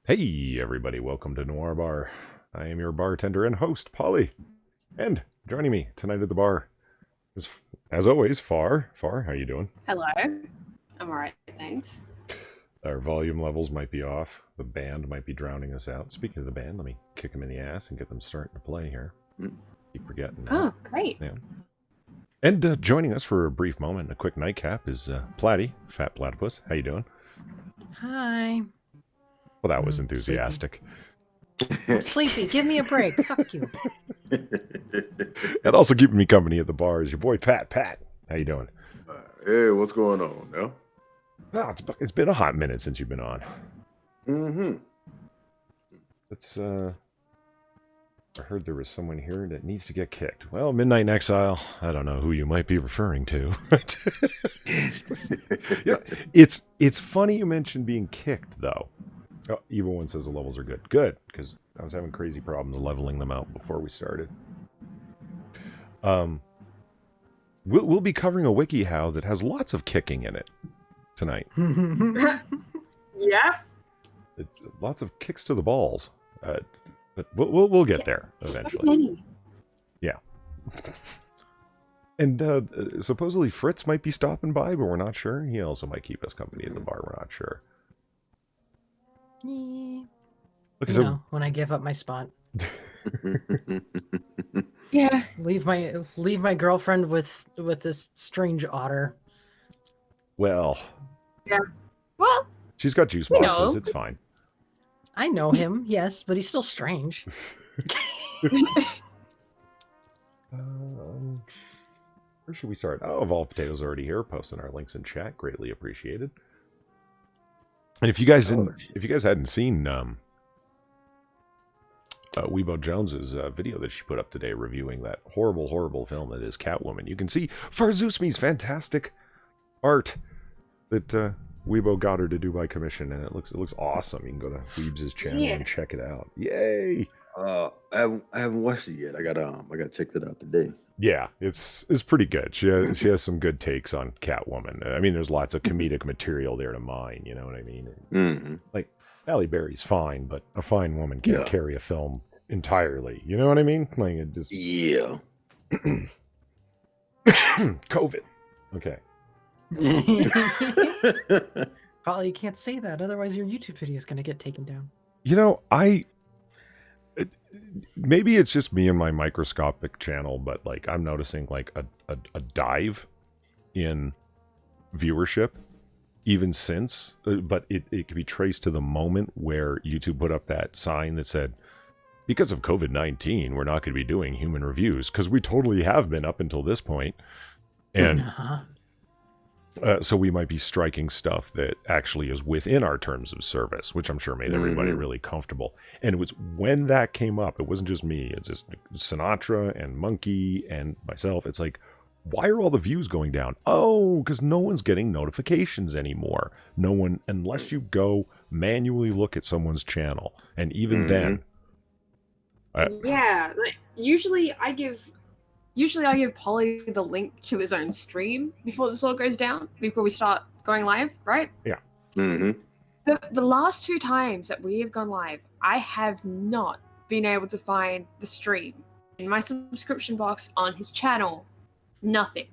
Hey everybody, welcome to Noir Bar. I am your bartender and host, Polly. And joining me tonight at the bar is, as always, Far. Far, how you doing? Hello. I'm alright, thanks. Our volume levels might be off. The band might be drowning us out. Speaking of the band, let me kick them in the ass and get them starting to play here. Keep forgetting that. Oh, great. Yeah. And joining us for a brief moment, a quick nightcap, is Platty, Fat Platypus. How you doing? Hi. Well, that was enthusiastic. I'm sleepy. Give me a break. Fuck you. And also keeping me company at the bar is your boy Pat. Pat, how you doing? Hey, what's going on now? Oh, it's been a hot minute since you've been on. Mm-hmm. Let's, I heard there was someone here that needs to get kicked. Well, Midnight in Exile, I don't know who you might be referring to. Yeah, it's funny you mentioned being kicked, though. Oh, Evil One says the levels are good. Good, because I was having crazy problems leveling them out before we started. We'll be covering a WikiHow that has lots of kicking in it tonight. Yeah. It's lots of kicks to the balls. But we'll get there eventually. So many. Yeah. And supposedly Fritz might be stopping by, but we're not sure. He also might keep us company at the bar. We're not sure. Look, when I give up my spot. Yeah. Leave my girlfriend with this strange otter. Well. Yeah. Well, she's got juice boxes. It's fine. I know him, yes, but he's still strange. Where should we start? Oh, Evolved Potato's already here, posting our links in chat. Greatly appreciated. And if you guys hadn't seen Weebo Jones's video that she put up today reviewing that horrible, horrible film that is Catwoman, you can see Farzuzmi's fantastic art that Weebo got her to do by commission, and it looks awesome. You can go to Weebs' channel and check it out. Yay! I haven't watched it yet. I gotta check that out today. Yeah, it's pretty good. She has some good takes on Catwoman. I mean, there's lots of comedic material there to mine. You know what I mean? Mm-hmm. Like Halle Berry's fine, but a fine woman can't carry a film entirely. You know what I mean? Like it just COVID. Okay. Probably you can't say that, otherwise your YouTube video is going to get taken down. You know, maybe it's just me and my microscopic channel, but like I'm noticing like a dive in viewership even since, but it can be traced to the moment where YouTube put up that sign that said, because of COVID-19, we're not going to be doing human reviews, because we totally have been up until this point. And so we might be striking stuff that actually is within our terms of service, which I'm sure made everybody really comfortable. And it was when that came up, it wasn't just me, it's just Sinatra and Monkey and myself. It's like, why are all the views going down? Oh, because no one's getting notifications anymore. No one, unless you go manually look at someone's channel. And even then. Yeah, like, usually I give Polly the link to his own stream before this all goes down, before we start going live, right? Yeah. Mm-hmm. The last 2 times that we have gone live, I have not been able to find the stream in my subscription box on his channel. Nothing.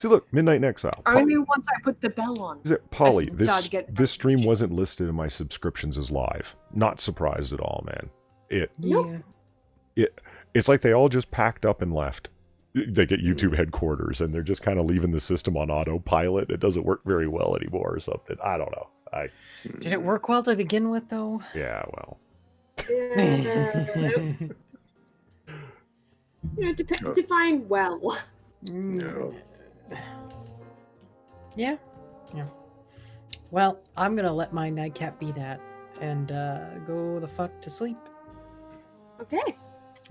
See, look, Midnight in Exile. Only once I put the bell on. Is it Polly? This stream wasn't listed in my subscriptions as live. Not surprised at all, man. It's like they all just packed up and left. They get YouTube headquarters and they're just kind of leaving the system on autopilot. It doesn't work very well anymore or something. I don't know. Did it work well to begin with, though? Yeah, well. Define well. No. Yeah. Well, I'm gonna let my nightcap be that and go the fuck to sleep. Okay.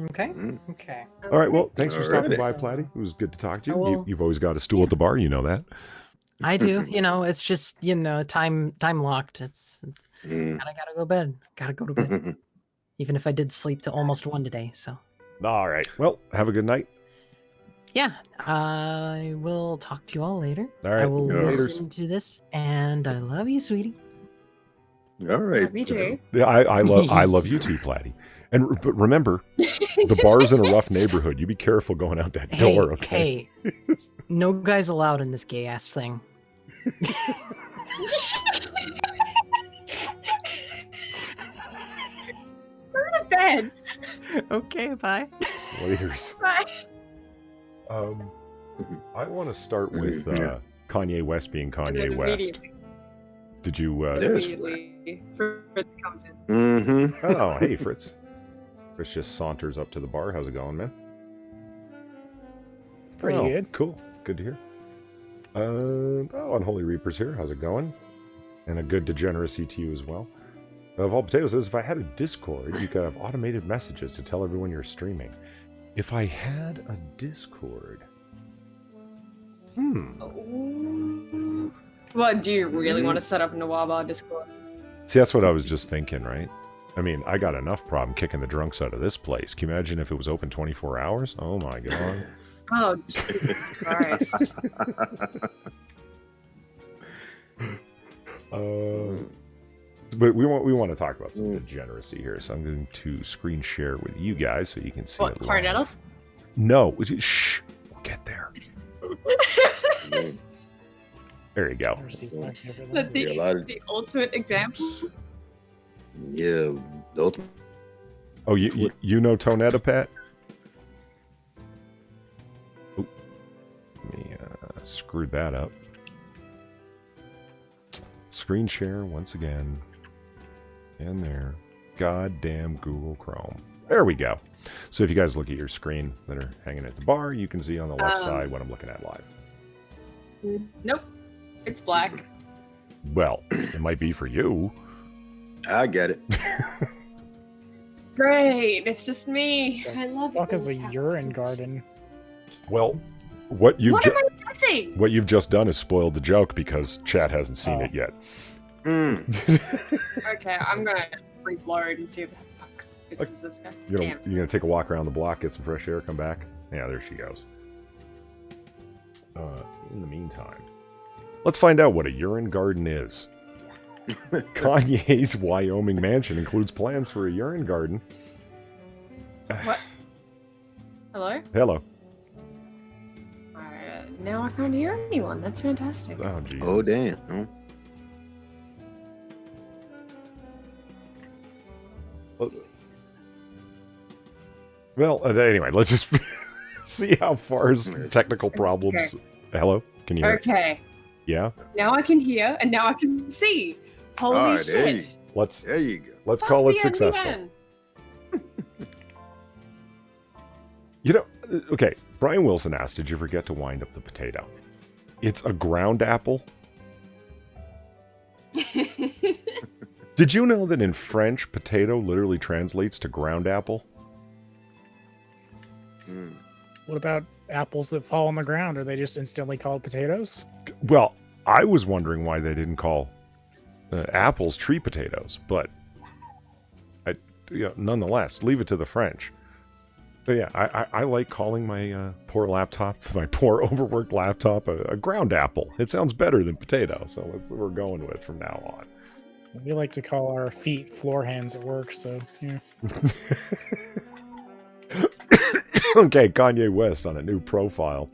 Okay. All right, well, thanks for stopping by, Platty. It was good to talk to you. You've always got a stool at the bar, you know that. I do. It's just, time locked. It's gotta go to bed. Gotta go to bed. Even if I did sleep to almost 1 today, so. All right. Well, have a good night. Yeah, I will talk to you all later. All right. I will listen to this, and I love you, sweetie. All right. Me too. Yeah, I love you too, Platty. But remember, the bar's in a rough neighborhood. You be careful going out that door, okay? Hey, no guys allowed in this gay ass thing. Go to bed. Okay, bye. Laters. Bye. I want to start with Kanye West being Kanye And then West. immediately- Did you? Immediately, Fritz comes in. Mm-hmm. Oh, hey, Fritz. Fritz just saunters up to the bar. How's it going, man? Pretty good. Cool. Good to hear. Unholy Reaper's here. How's it going? And a good degeneracy to you as well. Of All Potatoes says, if I had a Discord, you could have automated messages to tell everyone you're streaming. If I had a Discord... What, do you really want to set up a Noir Bar Discord? See, that's what I was just thinking, right? I mean, I got enough problem kicking the drunks out of this place. Can you imagine if it was open 24 hours? Oh my god. Oh, Jesus Christ. But we want to talk about some degeneracy here, so I'm going to screen share with you guys so you can see What, it turn it live. up? No, shh, we'll get there. There you go. The ultimate example? Yeah. The ultimate. Oh, you know Tonetta, Pat? Oh, let me screw that up. Screen share once again. And there. Goddamn Google Chrome. There we go. So if you guys look at your screen that are hanging at the bar, you can see on the left side what I'm looking at live. Nope. It's black. Well, it might be for you. I get it. Great. It's just me. I love it. Fuck is a urine garden? Well, what you've What am I missing? what you've just done is spoiled the joke because chat hasn't seen it yet. Okay, I'm gonna reload and see what the fuck this is this guy. You're Damn. gonna take a walk around the block, get some fresh air, come back. Yeah, there she goes. In the meantime, let's find out what a urine garden is. Kanye's Wyoming mansion includes plans for a urine garden. What? Hello? Hello. Now I can't hear anyone. That's fantastic. Oh, Jesus. Oh, damn. Huh? Well, anyway, let's just see how far technical problems. Okay. Hello? Can you hear? Okay. Yeah? Now I can hear and now I can see. Holy Alright, there you shit. There you go. Let's Fuck call it the successful. NBN. You know, okay, Brian Wilson asked, did you forget to wind up the potato? It's a ground apple. Did you know that in French, potato literally translates to ground apple? What about apples that fall on the ground? Are they just instantly called potatoes? Well, I was wondering why they didn't call apples tree potatoes, but nonetheless, leave it to the French. But yeah, I like calling my poor overworked laptop a ground apple. It sounds better than potato, so that's what we're going with from now on. We like to call our feet floor hands at work, so yeah. Okay, Kanye West on a new profile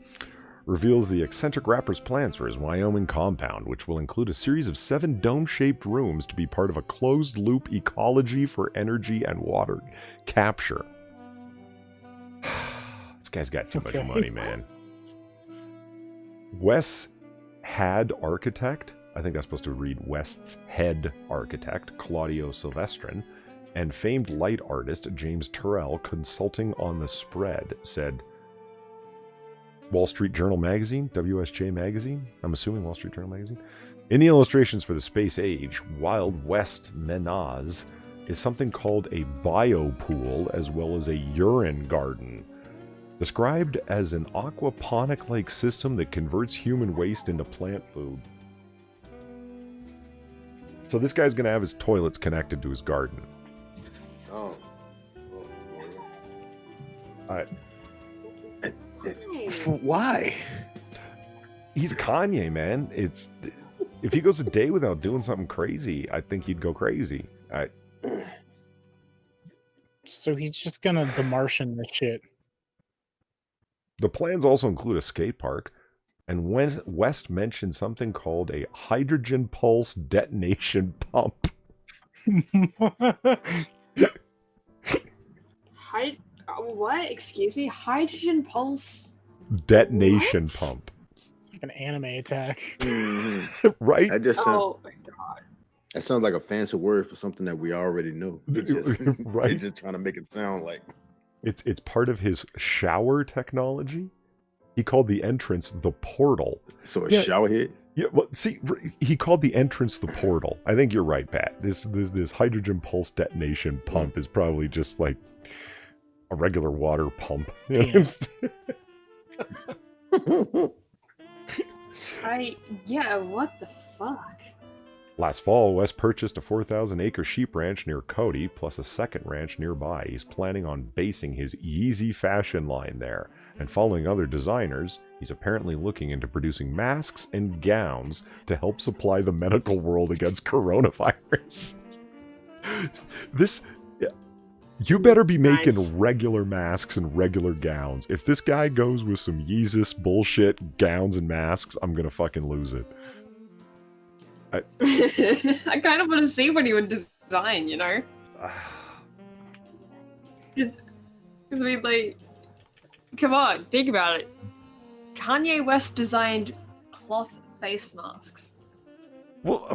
reveals the eccentric rapper's plans for his Wyoming compound, which will include a series of 7 dome-shaped rooms to be part of a closed-loop ecology for energy and water capture. This guy's got too much money, man. West's Head architect, I think that's supposed to read West's Head architect, Claudio Silvestrin, and famed light artist James Turrell, consulting on the spread, said Wall Street Journal magazine, WSJ magazine, I'm assuming Wall Street Journal magazine. In the illustrations for the space age, Wild West Menaz is something called a biopool as well as a urine garden, described as an aquaponic-like system that converts human waste into plant food. So this guy's going to have his toilets connected to his garden. Oh. Hey. Why? He's Kanye, man. It's if he goes a day without doing something crazy, I think he'd go crazy. So he's just gonna The Martian this shit. The plans also include a skate park, and when West mentioned something called a hydrogen pulse detonation pump. What? Excuse me? Hydrogen pulse Detonation What? pump. It's like an anime attack. Right? That just sounds, Oh my god. that sounds like a fancy word for something that we already know. They're Right. just trying to make it sound like. It's part of his shower technology. He called the entrance the portal. So a Yeah. shower head? Yeah, well, see, he called the entrance the portal. I think you're right, Pat. This hydrogen pulse detonation pump is probably just like a regular water pump. You know what I'm saying? Yeah, what the fuck? Last fall, West purchased a 4,000-acre sheep ranch near Cody, plus a second ranch nearby. He's planning on basing his Yeezy fashion line there. And following other designers, he's apparently looking into producing masks and gowns to help supply the medical world against coronavirus. You better be making Nice. regular masks and regular gowns. If this guy goes with some Yeezus bullshit gowns and masks, I'm gonna fucking lose it. I kind of want to see what he would design, you know? Because I mean, like, come on, think about it. Kanye West designed cloth face masks. Well,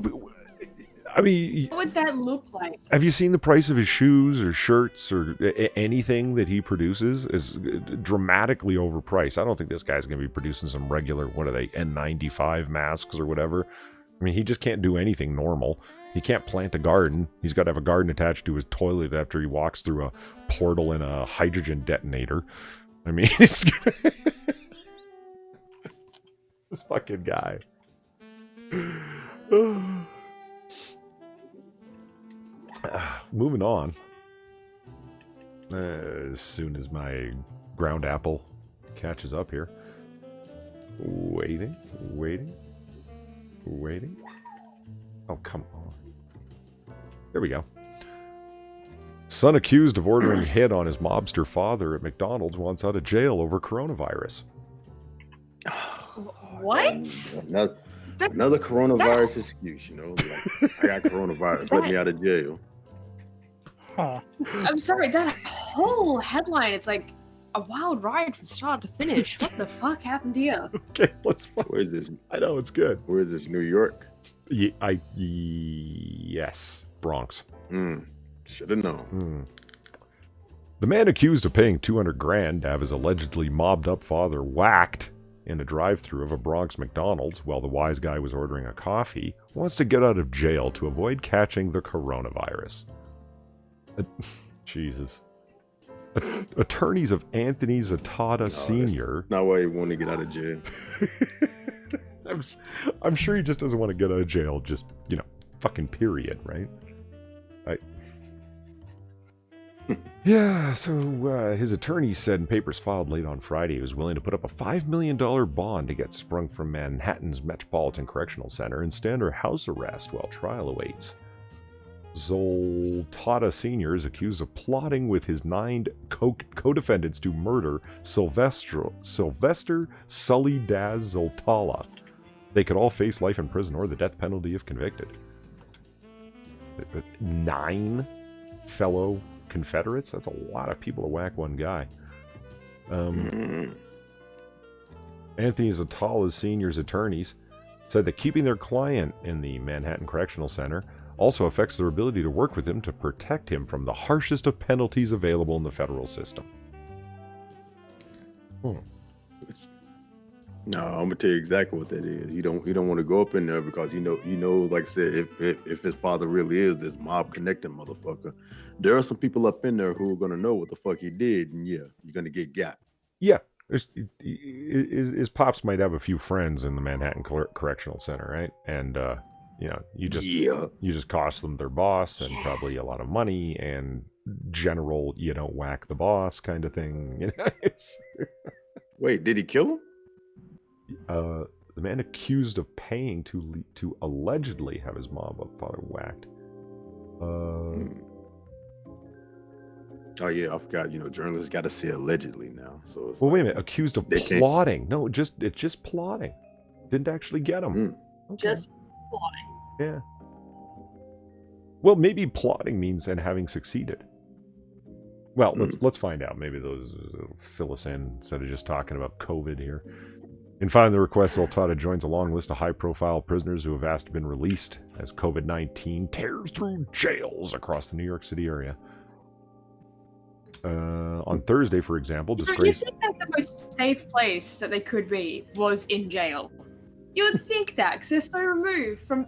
I mean, What would that look like? have you seen the price of his shoes or shirts or anything that he produces is dramatically overpriced. I don't think this guy's going to be producing some regular, what are they, N95 masks or whatever. I mean, he just can't do anything normal. He can't plant a garden. He's got to have a garden attached to his toilet after he walks through a portal in a hydrogen detonator. I mean, it's this fucking guy. Moving on. As soon as my ground apple catches up here. Waiting. Oh, come on. There we go. Son accused of ordering hit on his mobster father at McDonald's wants out of jail over coronavirus. What? Another coronavirus excuse, you know? Like, I got coronavirus. Let me out of jail. Huh. I'm sorry, that whole headline, it's like a wild ride from start to finish. What the fuck happened here? Okay, let's find. Where is this? I know, it's good. Where is this? New York? Yes. Bronx. Should have known. The man accused of paying $200,000 to have his allegedly mobbed up father whacked in a drive-thru of a Bronx McDonald's while the wise guy was ordering a coffee wants to get out of jail to avoid catching the coronavirus. Jesus. Attorneys of Anthony Zatata Sr. Not why he want to get out of jail. I'm sure he just doesn't want to get out of jail, just, fucking period, right? Yeah, so his attorney said in papers filed late on Friday he was willing to put up a $5 million bond to get sprung from Manhattan's Metropolitan Correctional Center and stand under house arrest while trial awaits. Zoltata Sr. is accused of plotting with his 9 co-defendants to murder Sylvester Sully Daz Zoltala. They could all face life in prison or the death penalty if convicted. 9 fellow Confederates? That's a lot of people to whack one guy. Anthony Zoltala Sr.'s attorneys said that keeping their client in the Manhattan Correctional Center also affects their ability to work with him to protect him from the harshest of penalties available in the federal system. No, I'm gonna tell you exactly what that is. You don't want to go up in there because you know, like I said, if his father really is this mob connecting motherfucker, there are some people up in there who are gonna know what the fuck he did, and yeah, you're gonna get got. Yeah, his pops might have a few friends in the Manhattan Correctional Center, right? And you just cost them their boss and probably a lot of money and general, whack the boss kind of thing. It's Wait, did he kill him? The man accused of paying to allegedly have his mom or father whacked. Oh yeah, I forgot. Journalists got to say allegedly now. So it's Well, wait a like, minute. Accused of they can't- plotting. No, it's just plotting. Didn't actually get him. Okay. Just plotting. Yeah. Well, maybe plotting means and having succeeded. Well, let's find out. Maybe those fill us in instead of just talking about COVID here. In filing the request, Zoltada joins a long list of high-profile prisoners who have asked to be released as COVID-19 tears through jails across the New York City area. On Thursday, for example, You disgraced... think that the most safe place that they could be was in jail? You would think that, because they're so removed from,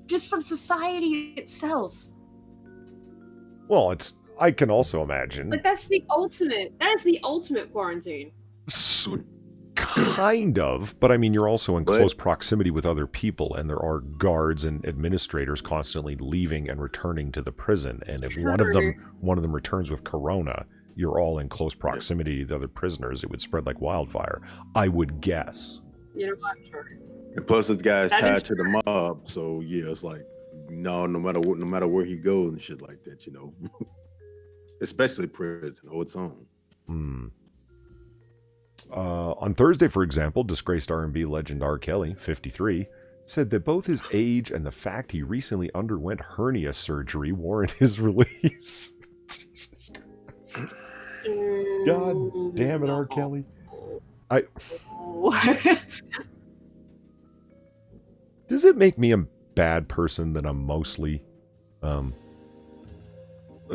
just from society itself. Well, I can also imagine... Like, that is the ultimate quarantine. Kind of, but I mean, you're also in close proximity with other people, and there are guards and administrators constantly leaving and returning to the prison. And if one of them returns with corona, you're all in close proximity to the other prisoners. It would spread like wildfire, I would guess. You know what? Sure. And plus, this guy's That tied is to the mob, so yeah, it's like no matter where he goes and shit like that, especially prison on its own. On Thursday, for example, disgraced R&B legend R. Kelly, 53, said that both his age and the fact he recently underwent hernia surgery warrant his release. Jesus Christ. God damn it, R. Kelly. Does it make me a bad person that I'm mostly...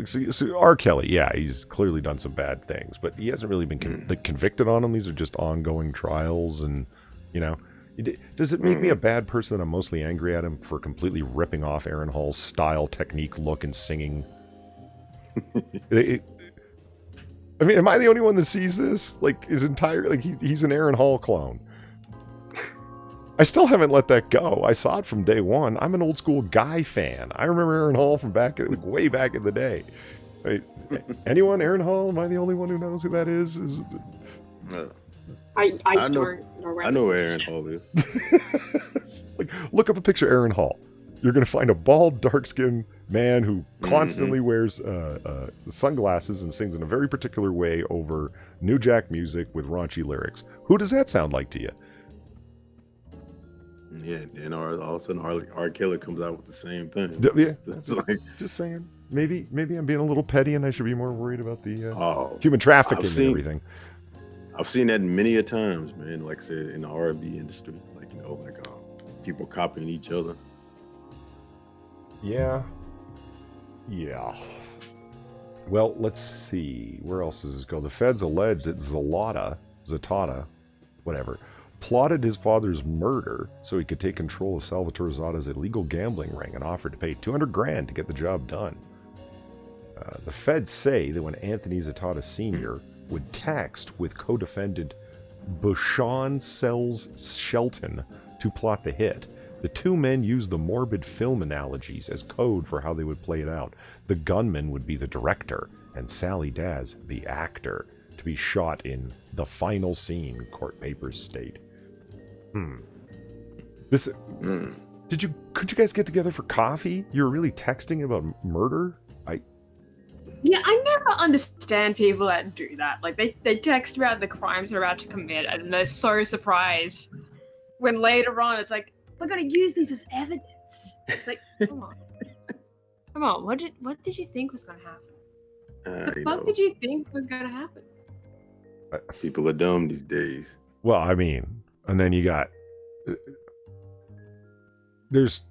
So R. Kelly, yeah, he's clearly done some bad things, but he hasn't really been convicted on them. These are just ongoing trials, and does it make me a bad person that I'm mostly angry at him for completely ripping off Aaron Hall's style, technique, look, and singing? I mean, am I the only one that sees this? Like his entire, he's an Aaron Hall clone. I still haven't let that go. I saw it from day one. I'm an old school Guy fan. I remember Aaron Hall from way back in the day. Right? Anyone? Aaron Hall? Am I the only one who knows who that is? I know where Aaron Hall is. Look up a picture of Aaron Hall. You're going to find a bald, dark-skinned man who constantly wears sunglasses and sings in a very particular way over New Jack music with raunchy lyrics. Who does that sound like to you? Yeah, and all of a sudden R. Kelly comes out with the same thing. Yeah, it's like, just saying. Maybe I'm being a little petty, and I should be more worried about the human trafficking and everything. I've seen that many a times, man. Like I said, in the R&B industry, people copying each other. Yeah. Well, let's see. Where else does this go? The feds allege that Zoltada, whatever, plotted his father's murder so he could take control of Salvatore Zada's illegal gambling ring and offered to pay $200,000 to get the job done. The feds say that when Anthony Zoltada Sr. would text with co-defendant Bushan Sells Shelton to plot the hit, the two men used the morbid film analogies as code for how they would play it out. The gunman would be the director, and Sally Daz the actor, to be shot in the final scene, court papers state. Could you guys get together for coffee? You're really texting about murder? Yeah, I never understand people that do that. Like, they text about the crimes they're about to commit, and they're so surprised when later on it's like, we're gonna use these as evidence. It's like, come on, what did you think was gonna happen? The fuck did you think was gonna happen? People are dumb these days. Well, I mean, and then you got there's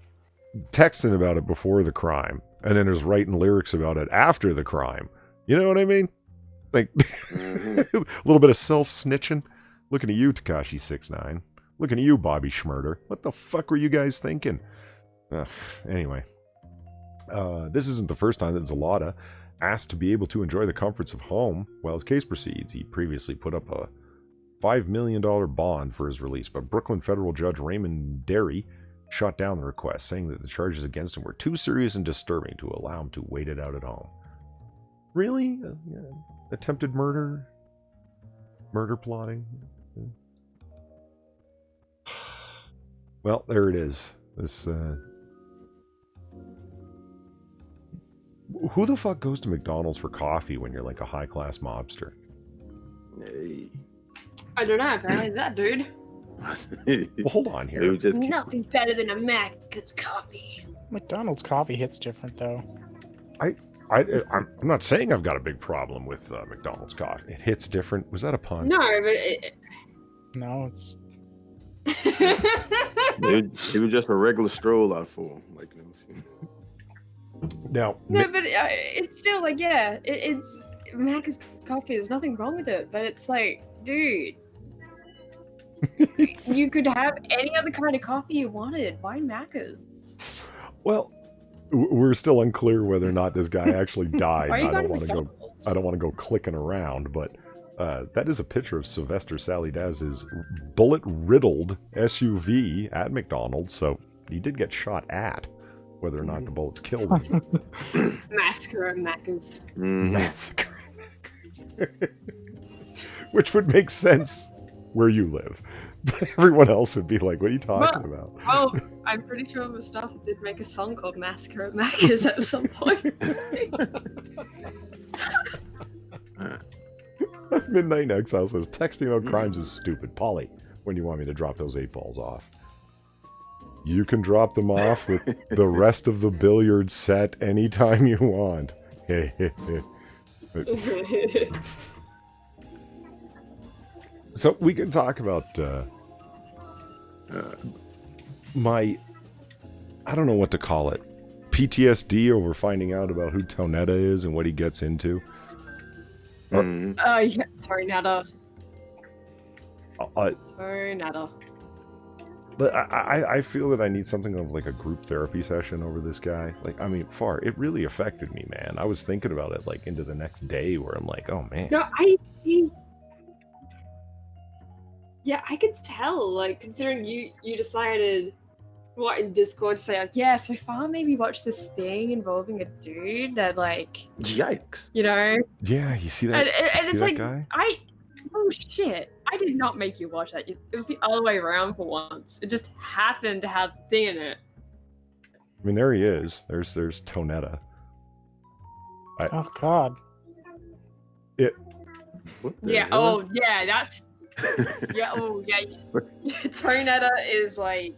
texting about it before the crime, and then there's writing lyrics about it after the crime. You know what I mean? Like a little bit of self-snitching. Looking at you, Tekashi 6ix9ine. Looking at you, Bobby Schmurder. What the fuck were you guys thinking? Anyway, this isn't the first time that Zoltada asked to be able to enjoy the comforts of home while his case proceeds. He previously put up a $5 million bond for his release, but Brooklyn federal judge Raymond Derry shot down the request, saying that the charges against him were too serious and disturbing to allow him to wait it out at home. Really? Attempted murder? Murder plotting? Well, there it is. This. Who the fuck goes to McDonald's for coffee when you're like a high class mobster? Hey. I don't know, apparently that dude. Well, hold on here. It was just Nothing better than a Mac's coffee. McDonald's coffee hits different though. I'm not saying I've got a big problem with McDonald's coffee. It hits different. Was that a pun? No, but No, it's it was just a regular stroll out for him. Like, Now, no, but it's still like, yeah, it's Mac's coffee. There's nothing wrong with it, but it's like, dude, you could have any other kind of coffee you wanted. Why Mac's? well, we're still unclear whether or not this guy actually died. Why are you I going don't to want to go. McDonald's? I don't want to go clicking around, but that is a picture of Sylvester Salidaz's bullet-riddled SUV at McDonald's. So he did get shot at. Whether or not the bullets killed him. Massacre of Mac's. Massacre. Which would make sense where you live. But everyone else would be like, what are you talking about? Well, I'm pretty sure Mustafa did make a song called Massacre of Mac's at some point. Midnight Exile says, texting about crimes is stupid. Polly, when you want me to drop those 8 balls off? You can drop them off with the rest of the billiard set anytime you want. So we can talk about my, I don't know what to call it, PTSD over finding out about who Tonetta is and what he gets into. Yeah, Tornado. Tornado. But I feel that I need something of like a group therapy session over this guy. Like, I mean, it really affected me, man. I was thinking about it like into the next day where I'm like, oh man. No, yeah, I could tell, like, considering you decided what in Discord to say, like, yeah, so far maybe watch this thing involving a dude that, like, yikes. you know. Yeah, you see that? And you see it's that like, guy? oh shit, I did not make you watch that. It was the other way around for once. It just happened to have a thing in it. I mean, there he is. There's Tonetta. oh god. What the Yeah, hell? oh yeah, that's yeah, oh yeah. Tonetta is like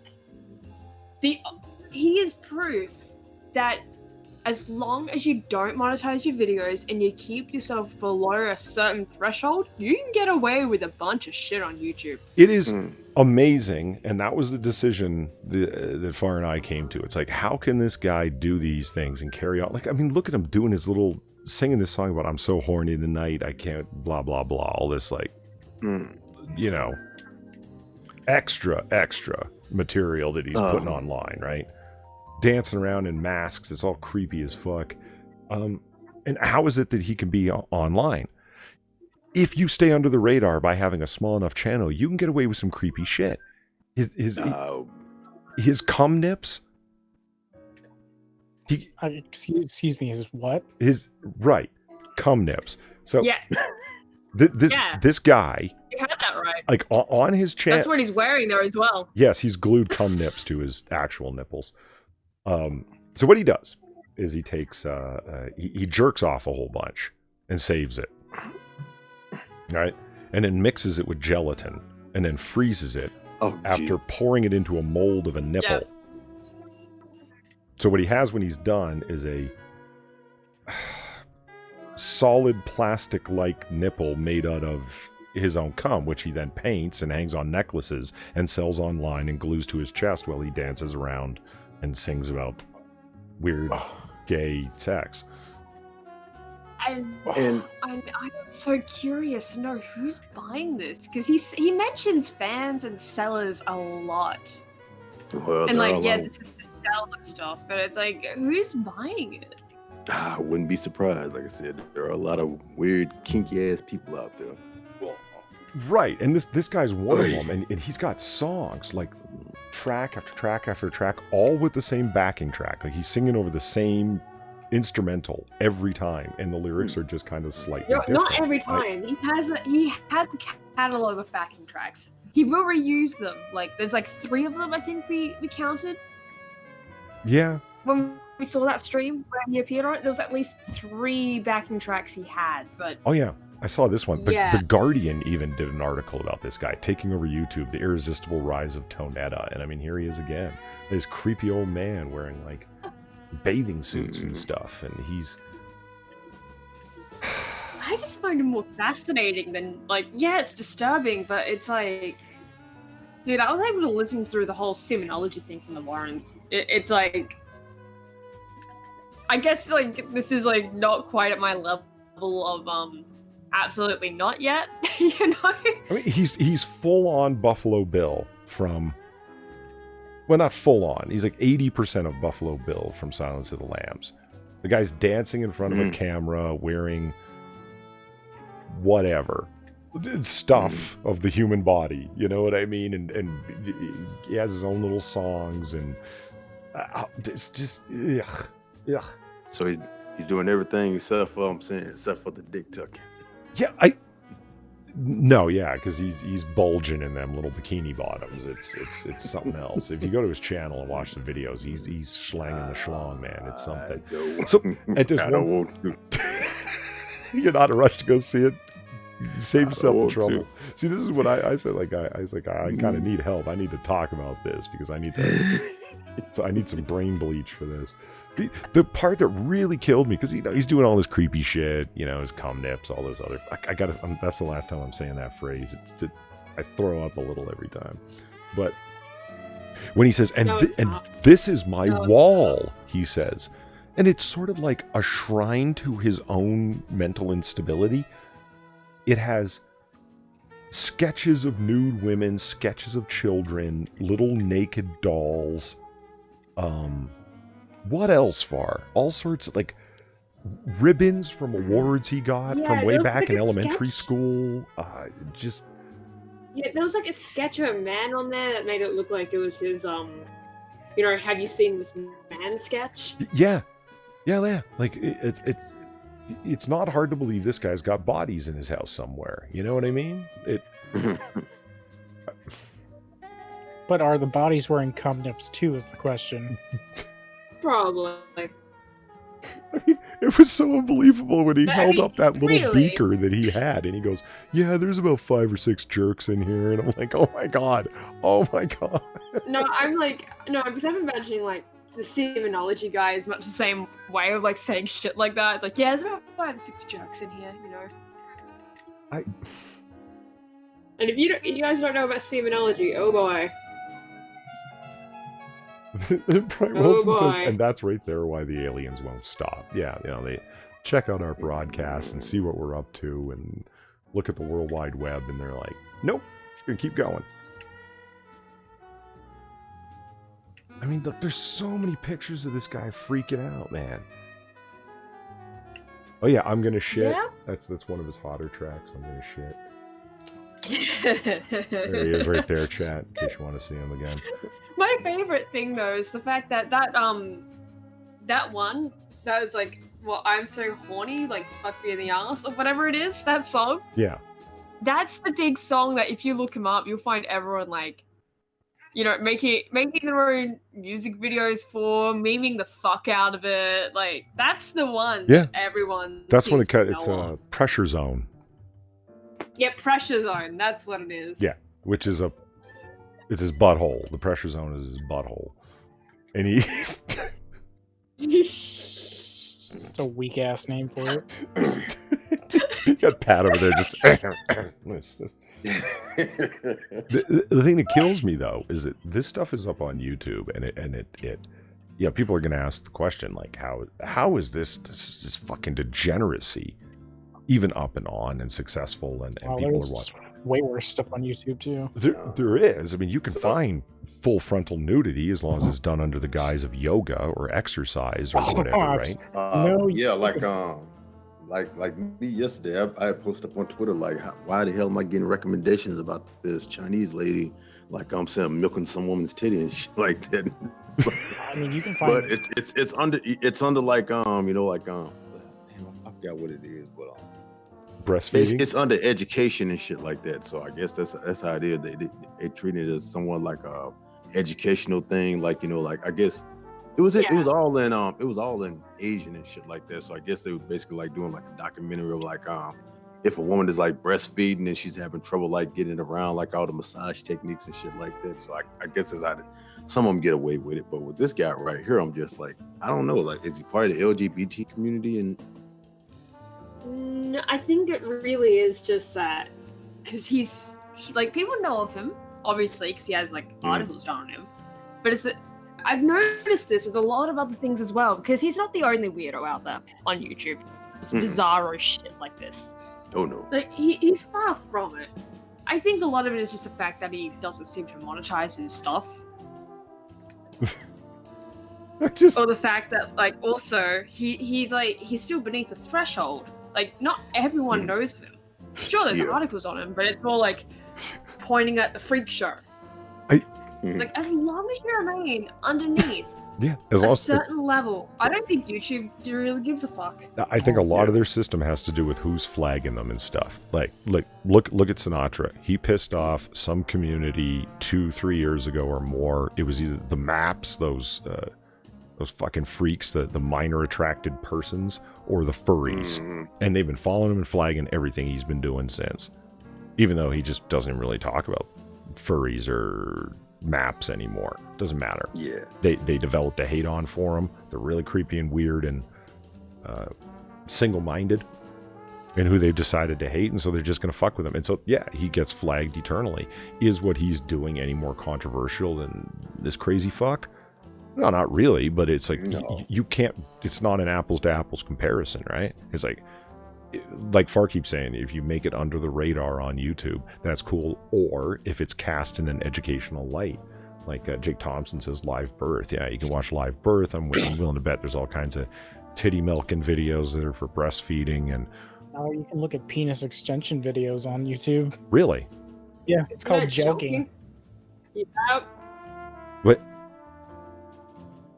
he is proof that as long as you don't monetize your videos and you keep yourself below a certain threshold, you can get away with a bunch of shit on YouTube. It is amazing, and that was the decision that Far and I came to. It's like, how can this guy do these things and carry on? Like, I mean, look at him doing his little, singing this song about I'm so horny tonight, I can't, blah, blah, blah. All this, like, you know, extra material that he's putting online, right? Dancing around in masks. It's all creepy as fuck. And how is it that he can be online? If you stay under the radar by having a small enough channel, you can get away with some creepy shit. His cum nips. Excuse me, is what? Right, cum nips. So Yeah, this guy, you had that right. like on his channel. That's what he's wearing there as well. Yes, he's glued cum nips to his actual nipples. So what he does is he takes he jerks off a whole bunch and saves it, right? And then mixes it with gelatin and then freezes it after pouring it into a mold of a nipple. Yep. So what he has when he's done is a solid plastic-like nipple made out of his own cum, which he then paints and hangs on necklaces and sells online and glues to his chest while he dances around and sings about weird gay sex. And I'm so curious to know who's buying this, because he mentions fans and sellers a lot. Well, And like, yeah, this is to sell and stuff, but it's like, who's buying it? I wouldn't be surprised. Like I said, there are a lot of weird, kinky ass people out there. Right, and this guy's one of them, and he's got songs like track after track after track, all with the same backing track. Like he's singing over the same instrumental every time, and the lyrics are just kind of slightly different. Not every time. He has a catalog of backing tracks. he will reuse them. Like there's like 3 of them I think we counted Yeah. when we saw that stream where he appeared on it. There was at least 3 backing tracks he had, but Oh yeah. I saw this one. Yeah. The Guardian even did an article about this guy taking over YouTube, the irresistible rise of Tonetta. And I mean, here he is again. This creepy old man wearing like bathing suits and stuff. And he's... I just find him more fascinating than, like, yeah, it's disturbing, but it's like, dude, I was able to listen through the whole Cmissions thing from the Warrens. It's like, I guess, like, this is, like, not quite at my level of, absolutely not yet, you know? I mean, he's full-on Buffalo Bill from... Well, not full-on. He's like 80% of Buffalo Bill from Silence of the Lambs. The guy's dancing in front of a camera, wearing... whatever stuff of the human body, you know what I mean? And he has his own little songs, and it's just ugh. So he's doing everything except for except for the dick tucking. Yeah, because he's bulging in them little bikini bottoms. It's something else. If you go to his channel and watch the videos, he's slanging the schlong, man. It's something. So at this one, you're not in a rush to go see it. Save yourself the trouble. See, this is what I said. Like I was like, I kind of need help. I need to talk about this because I need to. So I need some brain bleach for this. The part that really killed me, because he's doing all this creepy shit. You know, his cum nips, all this other. I gotta. That's the last time I'm saying that phrase. I throw up a little every time. But when he says, and this is my wall, he says, and it's sort of like a shrine to his own mental instability. It has sketches of nude women, sketches of children, little naked dolls. What else, Far? All sorts of, like, ribbons from awards he got from way back in elementary school. Just... Yeah, there was like a sketch of a man on there that made it look like it was his, you know, have you seen this man sketch? Yeah. Like, it's not hard to believe this guy's got bodies in his house somewhere. You know what I mean? But are the bodies wearing cum nips too, is the question. Probably. I mean, it was so unbelievable when he held up that little really? beaker that he had, and he goes, yeah, there's about 5 or 6 jerks in here. And I'm like, oh my god. No, because I'm imagining, like, the Cmissions guy is much the same way of, like, saying shit like that. It's like, yeah, there's about 5 or 6 jerks in here, you know? And if you guys don't know about Cmissions, oh boy. Brian Wilson says, and that's right there why the aliens won't stop. Yeah, you know, they check out our broadcasts and see what we're up to and look at the World Wide Web, and they're like, nope, just gonna keep going. I mean, look, there's so many pictures of this guy freaking out, man. Oh yeah, I'm gonna shit. Yeah? That's one of his hotter tracks. I'm gonna shit. There he is right there, chat, in case you want to see him again. My favorite thing, though, is the fact that that one, that was like, well, I'm so horny, like, fuck me in the ass, or whatever it is, that song. Yeah. That's the big song that if you look him up, you'll find everyone, like, you know, making their own music videos for, memeing the fuck out of it. Like, that's the one that everyone That's when it's Pressure Zone. Yeah, Pressure Zone, that's what it is. Yeah, which is it's his butthole. The Pressure Zone is his butthole. And he's... It's a weak ass name for it. You got Pat over there just... the thing that kills me, though, is that this stuff is up on YouTube, and it yeah, people are going to ask the question, like, how is this fucking degeneracy even up and on and successful, and people are watching. Way worse stuff on YouTube too. There is. I mean, you can find full frontal nudity as long as it's done under the guise of yoga or exercise or whatever, right? Yeah, like me yesterday, I posted up on Twitter, like, why the hell am I getting recommendations about this Chinese lady, like, I'm saying, milking some woman's titty and shit like that. I mean, you can find, but it's under like, you know, like, damn, I forgot what it is, but breastfeeding. It's under education and shit like that. So I guess that's how it is. They treat it as somewhat like a educational thing. Like, you know, like I guess it was all in Asian and shit like that. So I guess they was basically like doing like a documentary of like if a woman is like breastfeeding and she's having trouble like getting around like all the massage techniques and shit like that. So I guess it's how some of them get away with it. But with this guy right here, I'm just like, I don't know, like is he part of the LGBT community? And I think it really is just that because he's like people know of him obviously because he has like articles on him, but I've noticed this with a lot of other things as well because he's not the only weirdo out there on YouTube. It's bizarro shit like this. Oh no, like he's far from it. I think a lot of it is just the fact that he doesn't seem to monetize his stuff. Or the fact that like also he's still beneath the threshold. Like not everyone knows of him. Sure, there's articles on him, but it's more like pointing at the freak show. Like as long as you remain underneath a certain level, I don't think YouTube really gives a fuck. I think a lot of their system has to do with who's flagging them and stuff. Like look at Sinatra. He pissed off some community 2-3 years ago or more. It was either the maps, those fucking freaks, the minor attracted persons, or the furries. And they've been following him and flagging everything he's been doing since. Even though he just doesn't really talk about furries or maps anymore. Doesn't matter. Yeah. They developed a hate on for him. They're really creepy and weird and single-minded in who they've decided to hate, and so they're just going to fuck with him. And so, yeah, he gets flagged eternally. Is what he's doing any more controversial than this crazy fuck? No, not really, but it's like, you can't, it's not an apples to apples comparison, right? It's like Far keeps saying, if you make it under the radar on YouTube, that's cool. Or if it's cast in an educational light, like Jake Thompson says, live birth. Yeah, you can watch live birth. I'm willing to bet there's all kinds of titty milking videos that are for breastfeeding. And now you can look at penis extension videos on YouTube. Really? Yeah, it's called joking. Yeah. What?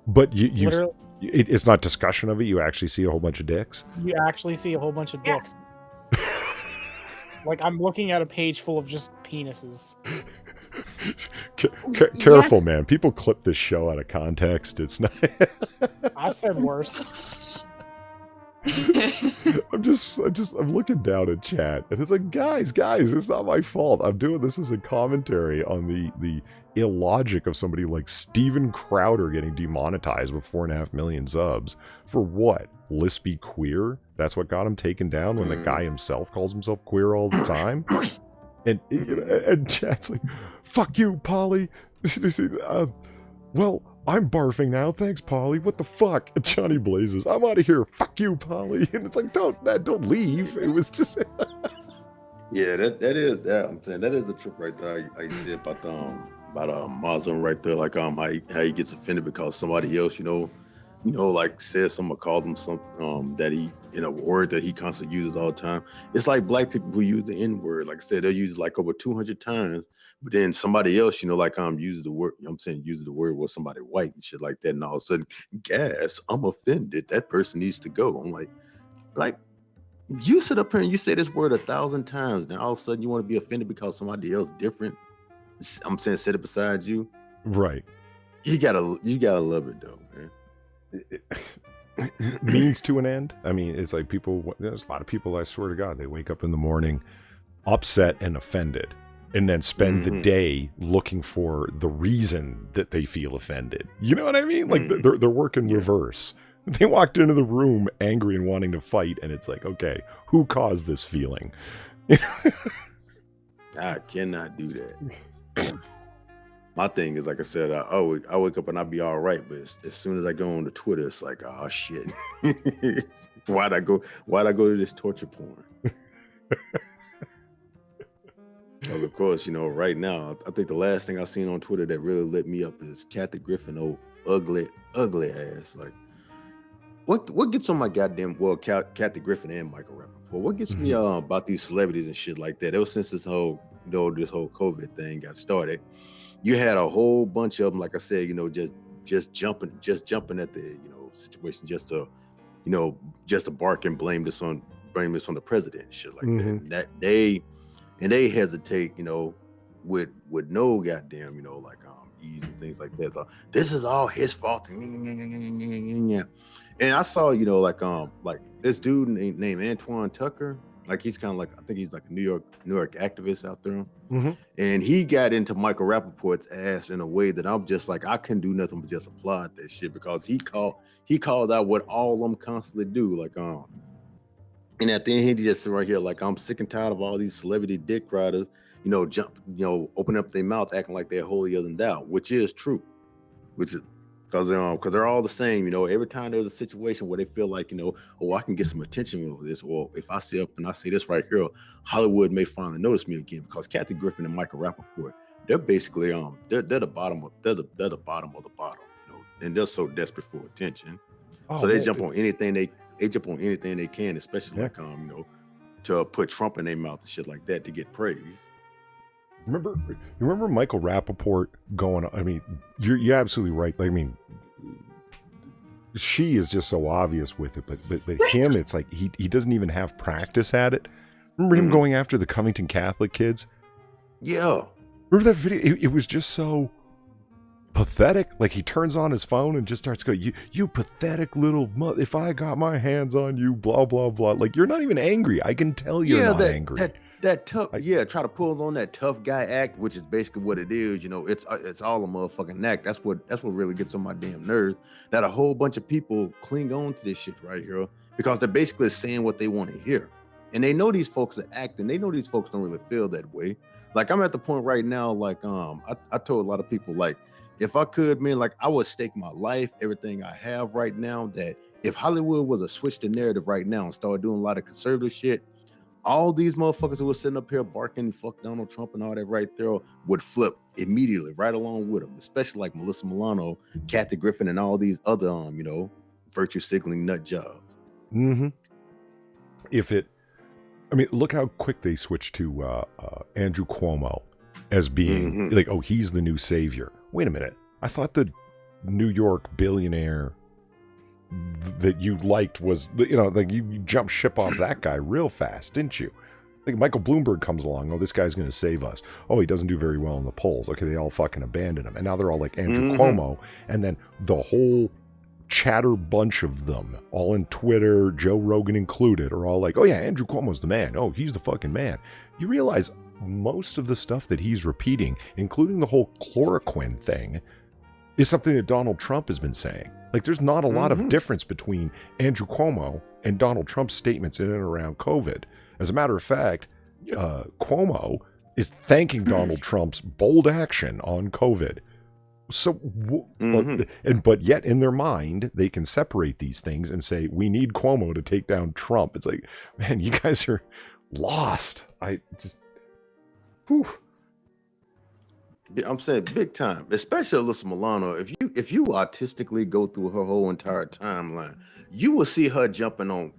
But it's not discussion of it. You actually see a whole bunch of dicks. You actually see a whole bunch of dicks. Like I'm looking at a page full of just penises. Careful, man. People clip this show out of context. It's not. I've said worse. I'm looking down at chat, and it's like, guys, it's not my fault. I'm doing this as a commentary on the illogic of somebody like Steven Crowder getting demonetized with 4.5 million subs for what? Lispy queer? That's what got him taken down when the guy himself calls himself queer all the time. And chat's like, fuck you, Polly. Well, I'm barfing now. Thanks, Polly. What the fuck? And Johnny Blazes, I'm out of here. Fuck you, Polly. And it's like, don't leave. It was just. Yeah, that is that. I'm saying that is the trip right there. Like you said about Muslim right there, like how he gets offended because somebody else, like says someone called him something that he in a word that he constantly uses all the time. It's like black people who use the N-word. Like I said, they'll use it like over 200 times, but then somebody else, uses the word. Uses the word with somebody white and shit like that, and all of a sudden, gas, I'm offended. That person needs to go. I'm like you sit up here and you say this word 1,000 times, and all of a sudden you want to be offended because somebody else different. Said it beside you. Right. You gotta love it though, man. Means to an end. I mean, it's like there's a lot of people, I swear to God, they wake up in the morning upset and offended and then spend the day looking for the reason that they feel offended. You know what I mean? Like they're working reverse. They walked into the room angry and wanting to fight, and it's like, okay, who caused this feeling? I cannot do that. My thing is, like I said, I wake up and I be all right, but as soon as I go on to Twitter, it's like, oh shit, why'd I go to this torture porn? Because of course, right now, I think the last thing I seen on Twitter that really lit me up is Kathy Griffin, old ugly ass. Like, what gets on my goddamn Kathy Griffin and Michael Rappaport? What gets me about these celebrities and shit like that? Ever since this whole COVID thing got started, you had a whole bunch of them, like I said, just jumping at the situation just to bark and blame this on blame this on the president and shit like Mhm. that. And they hesitate, you know, with no goddamn, you know, like ease and things like that. So, this is all his fault. And I saw, you know, like this dude named Antoine Tucker. Like he's kind of like, I think he's like a New York activist out there. Mhm. And he got into Michael Rappaport's ass in a way that I'm just like, I couldn't do nothing but just applaud that shit, because he called out what all of them constantly do. Like and at the end he just said right here, like, I'm sick and tired of all these celebrity dick riders, you know, open up their mouth acting like they're holier than thou, which is true. Which is because they're all the same, you know. Every time there's a situation where they feel like, you know, oh, I can get some attention with this, or if I sit up and I say this right here, Hollywood may finally notice me again. Because Kathy Griffin and Michael Rappaport, they're basically they're the bottom of the bottom, you know, and they're so desperate for attention. So they jump on anything they jump on anything they can, especially like you know, to put Trump in their mouth and shit like that to get praise. Remember Michael Rappaport going, I mean, you're absolutely right. I mean, she is just so obvious with it, but him, it's like he doesn't even have practice at it. Remember him going after the Covington Catholic kids? Yeah. Remember that video? It was just so pathetic. Like he turns on his phone and just starts going, you pathetic little if I got my hands on you, blah, blah, blah. Like, you're not even angry. I can tell you're not angry. That tough, try to pull on that tough guy act, which is basically what it is. You know, it's all a motherfucking act. That's what really gets on my damn nerves. That a whole bunch of people cling on to this shit right here because they're basically saying what they want to hear, and they know these folks are acting. They know these folks don't really feel that way. Like I'm at the point right now, like I told a lot of people, like if I could, man, like I would stake my life, everything I have right now, that if Hollywood was to switch the narrative right now and start doing a lot of conservative shit, all these motherfuckers who were sitting up here barking fuck Donald Trump and all that right there would flip immediately right along with him, especially like Melissa Milano, Kathy Griffin, and all these other you know, virtue signaling nut jobs. Mm-hmm. I mean, look how quick they switched to Andrew Cuomo as being like, oh, he's the new savior. Wait a minute. I thought the New York billionaire that you liked was, you know, like you jumped ship off that guy real fast, didn't you? Like Michael Bloomberg comes along, oh, this guy's going to save us. Oh, he doesn't do very well in the polls. Okay, they all fucking abandon him. And now they're all like Andrew Cuomo. And then the whole chatter bunch of them, all in Twitter, Joe Rogan included, are all like, oh yeah, Andrew Cuomo's the man. Oh, he's the fucking man. You realize most of the stuff that he's repeating, including the whole chloroquine thing, is something that Donald Trump has been saying. Like, there's not a lot of difference between Andrew Cuomo and Donald Trump's statements in and around COVID. As a matter of fact, Cuomo is thanking Donald Trump's bold action on COVID. So, but yet in their mind, they can separate these things and say, we need Cuomo to take down Trump. It's like, man, you guys are lost. I just, whew. I'm saying big time, especially Alyssa Milano. If you artistically go through her whole entire timeline, you will see her jumping on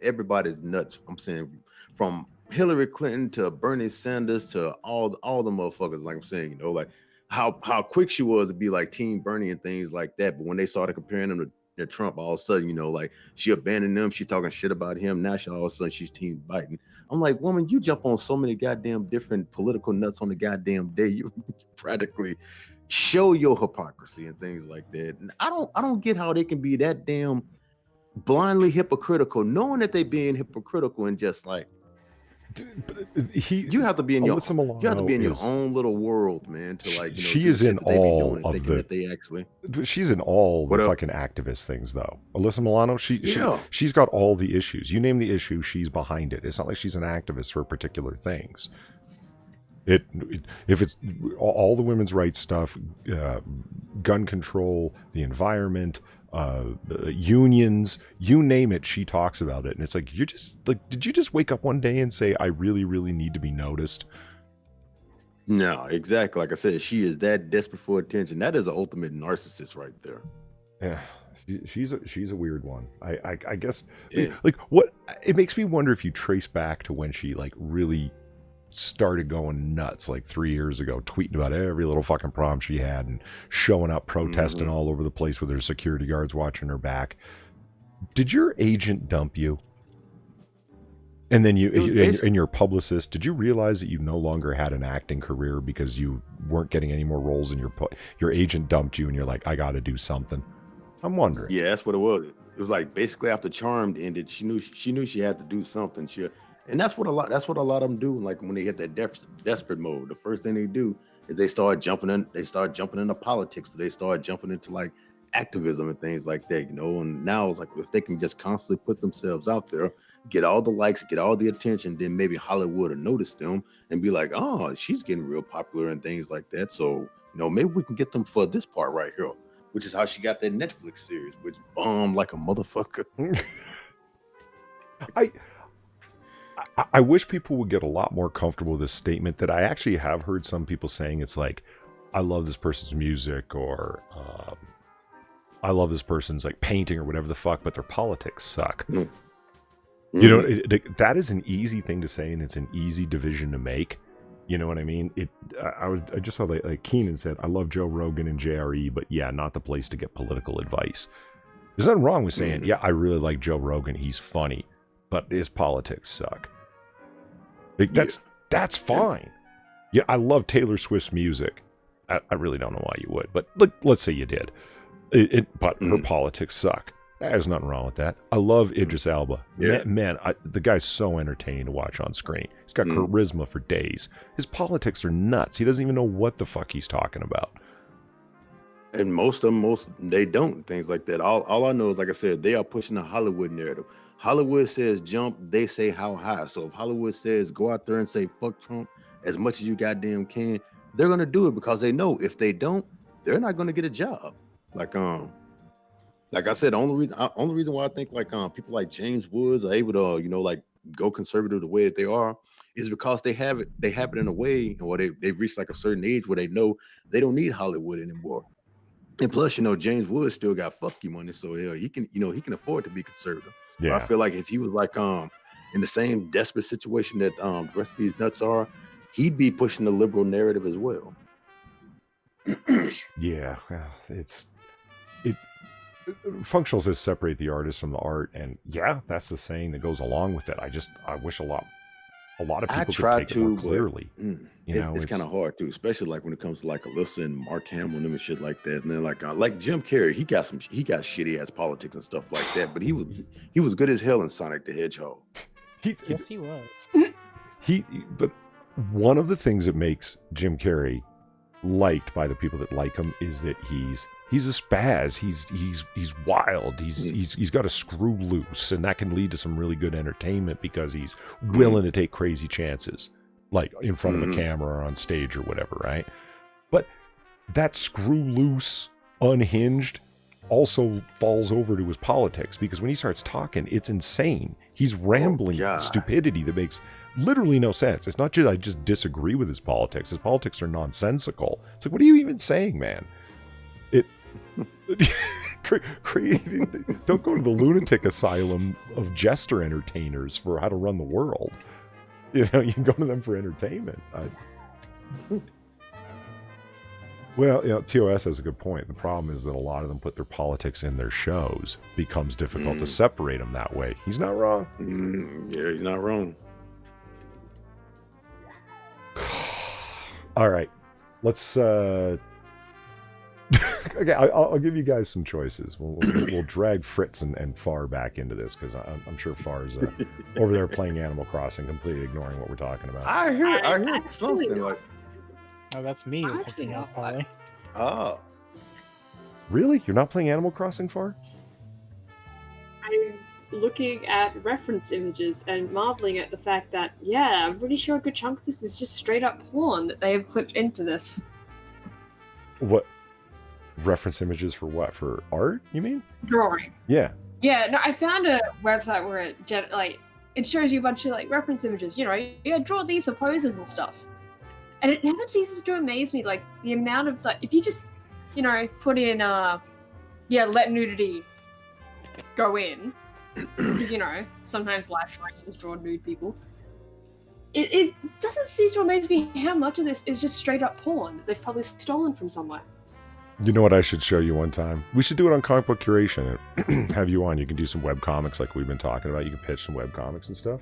everybody's nuts. I'm saying from Hillary Clinton to Bernie Sanders to all the motherfuckers. Like I'm saying, you know, like how quick she was to be like Team Bernie and things like that. But when they started comparing them to Trump, all of a sudden, you know, like she abandoned them. She talking shit about him. Now all of a sudden she's Team Biden. I'm like, woman, you jump on so many goddamn different political nuts on the goddamn day. You practically show your hypocrisy and things like that. And I don't get how they can be that damn blindly hypocritical, knowing that they being hypocritical and just like, you have to be in your own little world, man. To like, you know, she is in all of she's in all the fucking activist things, though. Alyssa Milano, she's got all the issues. You name the issue, she's behind it. It's not like she's an activist for particular things. If it's all the women's rights stuff, gun control, the environment, unions, you name it, she talks about it. And it's like, you're just like, did you just wake up one day and say, I really, really need to be noticed? No, exactly. Like I said, she is that desperate for attention. That is an ultimate narcissist right there. Yeah, she's a weird one. I guess, like, what it makes me wonder if you trace back to when she like really started going nuts, like 3 years ago, tweeting about every little fucking problem she had and showing up protesting all over the place with her security guards watching her back. Did your agent dump you? And then you, It was basic- and your publicist, did you realize that you no longer had an acting career because you weren't getting any more roles, and your agent dumped you, and you're like, I got to do something? I'm wondering. Yeah, that's what it was. It was like basically after Charmed ended, she knew she had to do something. And that's what a lot of them do. Like when they hit that desperate mode, the first thing they do is they start jumping into politics. So they start jumping into like activism and things like that, you know. And now it's like if they can just constantly put themselves out there, get all the likes, get all the attention, then maybe Hollywood will notice them and be like, oh, she's getting real popular and things like that. So, you know, maybe we can get them for this part right here. Which is how she got that Netflix series, which bombed like a motherfucker. I wish people would get a lot more comfortable with this statement that I actually have heard some people saying. It's like, I love this person's music, or I love this person's like painting or whatever the fuck, but their politics suck. You know, that is an easy thing to say, and it's an easy division to make. You know what I mean? I just saw like Keenan said, I love Joe Rogan and JRE, but yeah, not the place to get political advice. There's nothing wrong with saying, yeah, I really like Joe Rogan, he's funny, but his politics suck. Like, that's fine. Yeah, I love Taylor Swift's music. I really don't know why you would, but let's say you did. But her politics suck. There's nothing wrong with that. I love Idris Elba. Yeah. Man, the guy's so entertaining to watch on screen. He's got charisma for days. His politics are nuts. He doesn't even know what the fuck he's talking about. And most they don't, things like that. All I know is, like I said, they are pushing the Hollywood narrative. Hollywood says jump, they say how high. So if Hollywood says go out there and say fuck Trump as much as you goddamn can, they're gonna do it because they know if they don't, they're not gonna get a job. Like I said, the only reason why I think like people like James Woods are able to, you know, like go conservative the way that they are is because they have it in a way, or they've reached like a certain age where they know they don't need Hollywood anymore. And plus, you know, James Woods still got fuck you money, so he can afford to be conservative. Yeah. But I feel like if he was like in the same desperate situation that the rest of these nuts are, he'd be pushing the liberal narrative as well. Yeah, functional says separate the artist from the art, and yeah, that's the saying that goes along with it. I wish a lot of people could take it more clearly. It's kind of hard too, especially like when it comes to like Alyssa and Mark Hamill and shit like that. And then like Jim Carrey, he got shitty ass politics and stuff like that, but he was good as hell in Sonic the Hedgehog. Yes, he was. But one of the things that makes Jim Carrey liked by the people that like him is that he's a spaz. He's wild. He's got a screw loose, and that can lead to some really good entertainment because he's willing to take crazy chances, like in front of a camera or on stage or whatever, right? But that screw loose, unhinged, also falls over to his politics, because when he starts talking, it's insane. He's rambling stupidity that makes literally no sense. It's not just I just disagree with his politics. His politics are nonsensical. It's like, what are you even saying, man? Don't go to the lunatic asylum of jester entertainers for how to run the world. You know, you can go to them for entertainment. Well, you know, TOS has a good point. The problem is that a lot of them put their politics in their shows. It becomes difficult to separate them that way. He's not wrong. Yeah, he's not wrong. All right, let's. Okay, I'll give you guguys some choices. We'll drag Fritz and Far back into this because I'm sure Far's over there playing Animal Crossing, completely ignoring what we're talking about. I hear something like. Oh, that's me I'm picking actually up, not. Polly. Oh, Really? You're not playing Animal Crossing, Far? I'm looking at reference images and marveling at the fact that, yeah, I'm pretty sure a good chunk of this is just straight up porn that they have clipped into this. What? Reference images for what? For art, you mean? Drawing. Yeah. Yeah, no, I found a website where it shows you a bunch of like reference images, you know, yeah, draw these for poses and stuff. And it never ceases to amaze me, like the amount of like, if you just, you know, put in let nudity go in, because you know, sometimes live streams draw nude people. It doesn't cease to amaze me how much of this is just straight up porn that they've probably stolen from somewhere. You know what I should show you one time? We should do it on Comic Book Curation and have you on. You can do some webcomics like we've been talking about. You can pitch some webcomics and stuff.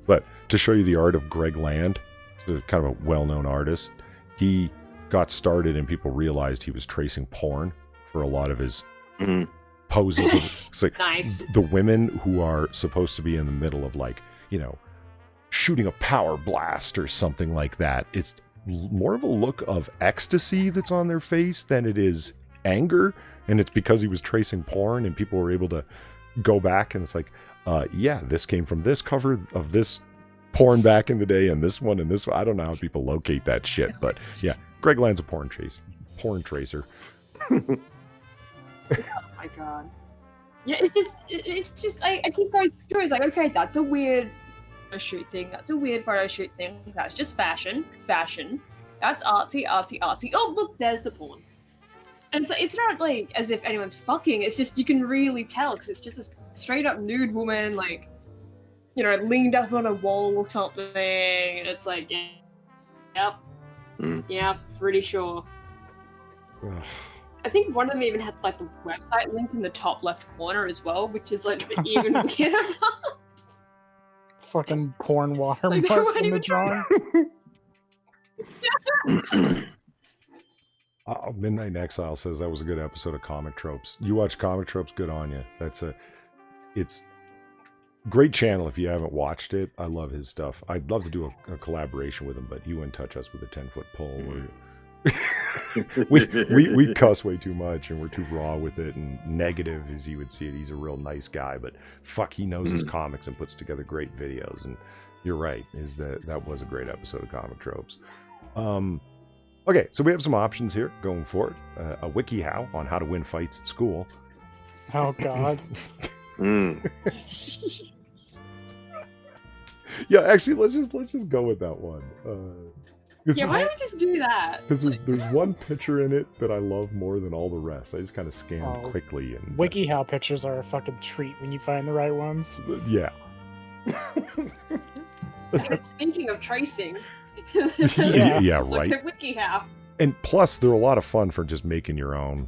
But to show you the art of Greg Land, kind of a well-known artist, he got started and people realized he was tracing porn for a lot of his poses. It's like Nice. the women who are supposed to be in the middle of, like, you know, shooting a power blast or something like that. It's more of a look of ecstasy that's on their face than it is anger. And it's because he was tracing porn and people were able to go back and it's like, yeah, this came from this cover of this porn back in the day and this one and this one. I don't know how people locate that shit, but yeah, Greg Land's a porn tracer. Oh my god. Yeah, it's just I keep going through. It's like, okay, that's a weird photo shoot thing. That's a weird photo shoot thing. That's just fashion. That's artsy. Oh, look, there's the porn. And so it's not like as if anyone's fucking. It's just you can really tell because it's just a straight up nude woman, like, you know, leaned up on a wall or something, and it's like, yeah, pretty sure. I think one of them even had like the website link in the top left corner as well, which is like the even weirder part. Fucking porn watermark Like, they weren't in the even drawing. Midnight in Exile says that was a good episode of Comic Tropes. You watch Comic Tropes, good on you. It's great channel if you haven't watched it. I love his stuff. I'd love to do a collaboration with him, but he wouldn't touch us with a 10-foot pole. We cuss way too much and we're too raw with it and negative as he would see it. He's a real nice guy, but fuck, he knows his comics and puts together great videos. And you're right, that was a great episode of Comic Tropes. Okay, so we have some options here going forward. A WikiHow on how to win fights at school. Oh god. Yeah, actually, let's just go with that one. Yeah, why don't we just do that? Because there's one picture in it that I love more than all the rest. I just kind of scanned quickly and WikiHow pictures are a fucking treat when you find the right ones. Yeah. Speaking of tracing. Yeah, right. Like a WikiHow. And plus, they're a lot of fun for just making your own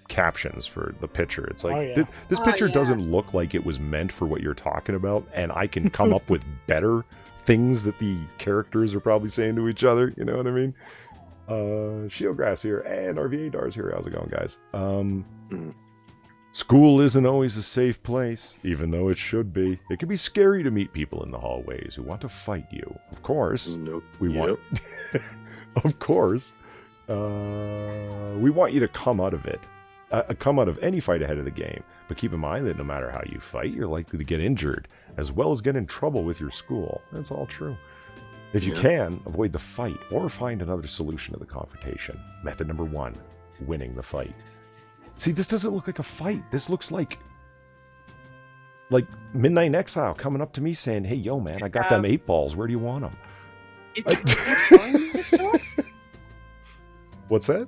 captions for the picture. It's like, this picture doesn't look like it was meant for what you're talking about, and I can come up with better things that the characters are probably saying to each other. You know what I mean? Shieldgrass here, and RVA Dars here. How's it going, guys? School isn't always a safe place, even though it should be. It can be scary to meet people in the hallways who want to fight you. Of course, we want... Of course, we want you to come out of it. Come out of any fight ahead of the game. But keep in mind that no matter how you fight, you're likely to get injured, as well as get in trouble with your school. That's all true. If you can, avoid the fight, or find another solution to the confrontation. Method number 1, winning the fight. See, this doesn't look like a fight. This looks like Midnight in Exile coming up to me saying, hey, yo, man, I got them 8 balls. Where do you want them? Is that showing this to us? What's that?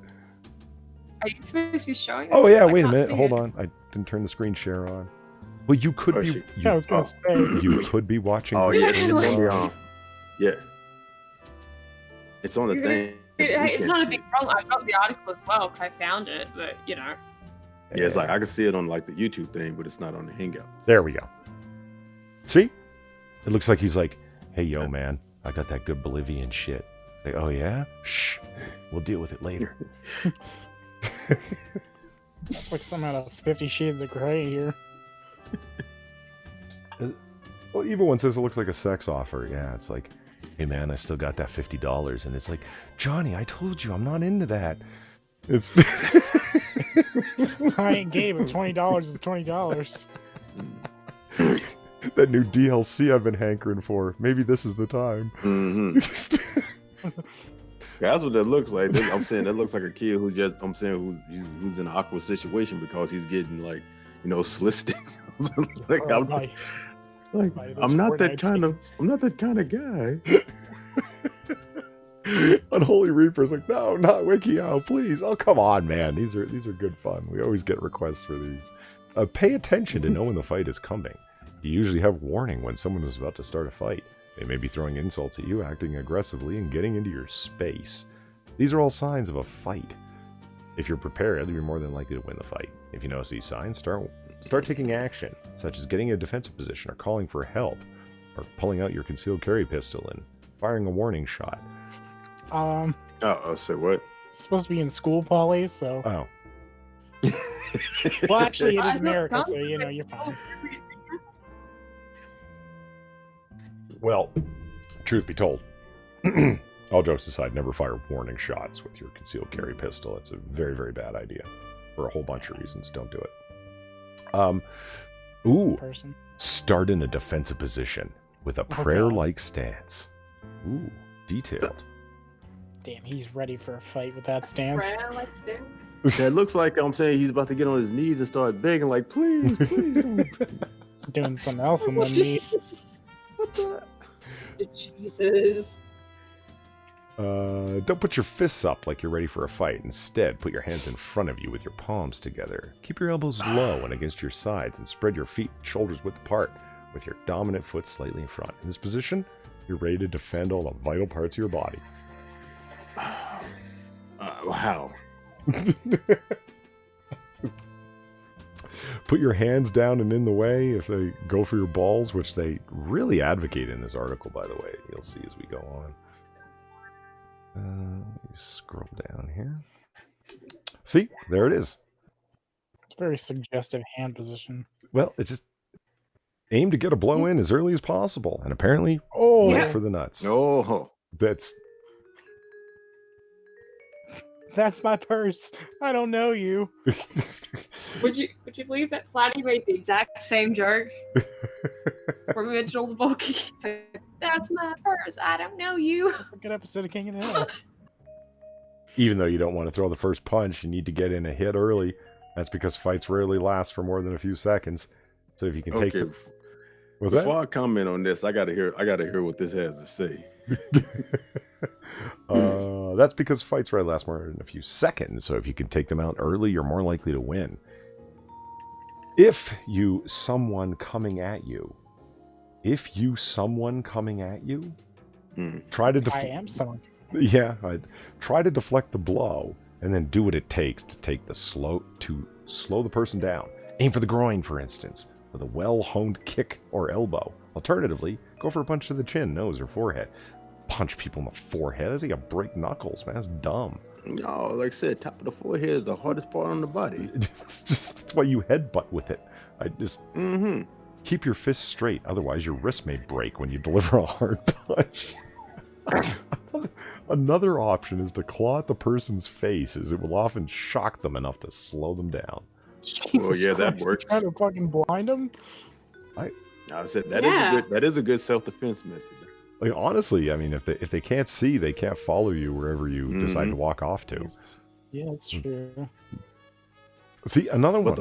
Are you supposed to be showing us? Oh, yeah, I wait a can't minute. see Hold it. on. I didn't turn the screen share on. Well, you could be... I was going to say. You could be watching... Oh, this yeah, stream it's on while- the Yeah. It's on the thing. It's not a big problem. I've got the article as well because I found it, but, you know. Yeah, it's like I can see it on like the YouTube thing, but it's not on the Hangout. There we go. See? It looks like he's like, hey, yo, man, I got that good Bolivian shit. It's like, oh, yeah? Shh. We'll deal with it later. It's like some out of 50 Shades of Grey here. Well, Evil One says it looks like a sex offer. Yeah, it's like, hey, man, I still got that $50. And it's like, Johnny, I told you I'm not into that. It's... I ain't gay, but $20 is $20. That new DLC I've been hankering for. Maybe this is the time. That's what that looks like. I'm saying that looks like a kid who's just, who's in an awkward situation because he's getting like, slisted. I'm not that kind of guy. Unholy Reaper's like, no, not WikiHow, please. Oh, come on, man. These are good fun. We always get requests for these. Pay attention to know when the fight is coming. You usually have warning when someone is about to start a fight. They may be throwing insults at you, acting aggressively, and getting into your space. These are all signs of a fight. If you're prepared, you're more than likely to win the fight. If you notice these signs, start taking action, such as getting in a defensive position or calling for help. or pulling out your concealed carry pistol and firing a warning shot. Say what? It's supposed to be in school, Polly, so. Oh. Well, actually, it I is thought America, guns so, were you're based fine. on- Well, truth be told, all jokes aside, never fire warning shots with your concealed carry pistol. It's a very, very bad idea for a whole bunch of reasons. Don't do it. Person. Start in a defensive position with a prayer-like stance. Ooh, detailed. Damn, he's ready for a fight with that stance. Prayer like stance. Yeah, it looks like I'm saying he's about to get on his knees and start begging, like, please, please don't. Doing something else and then me. What the? Jesus. Don't put your fists up like you're ready for a fight. Instead, put your hands in front of you with your palms together. Keep your elbows low and against your sides and spread your feet and shoulders width apart with your dominant foot slightly in front. In this position, you're ready to defend all the vital parts of your body. How? Put your hands down and in the way if they go for your balls, which they really advocate in this article, by the way. You'll see as we go on. Let me scroll down here. See, there it is. It's a very suggestive hand position. Well, it's just aim to get a blow in as early as possible, and apparently Oh, right for the nuts. Oh, That's that's my purse. I don't know you. Would you believe that Flatty made the exact same joke from Mitchell the Bulky? He's like, that's my purse. I don't know you. It's a good episode of King of the Hill. even though you don't want to throw the first punch, you need to get in a hit early. That's because fights rarely last for more than a few seconds. So if you can take the... Was that? Before I comment on this, I gotta hear what this has to say. That's because fights rarely last more than a few seconds. So if you can take them out early, you're more likely to win. If you someone coming at you, try to I am someone. Yeah, try to deflect the blow, and then do what it takes to slow the person down. Aim for the groin, for instance, with a well-honed kick or elbow. Alternatively, go for a punch to the chin, nose, or forehead. Punch people in the forehead? That's like you break knuckles, man. That's dumb. No, like I said, top of the forehead is the hardest part on the body. That's why you headbutt with it. Keep your fists straight, otherwise your wrist may break when you deliver a hard punch. Another option is to claw at the person's face, as it will often shock them enough to slow them down. Jesus yeah, that Christ, works. Trying to fucking blind him. I said that is a good self-defense method. Like, honestly, I mean, if they can't see, they can't follow you wherever you decide to walk off to. Yeah, that's true. See, another one.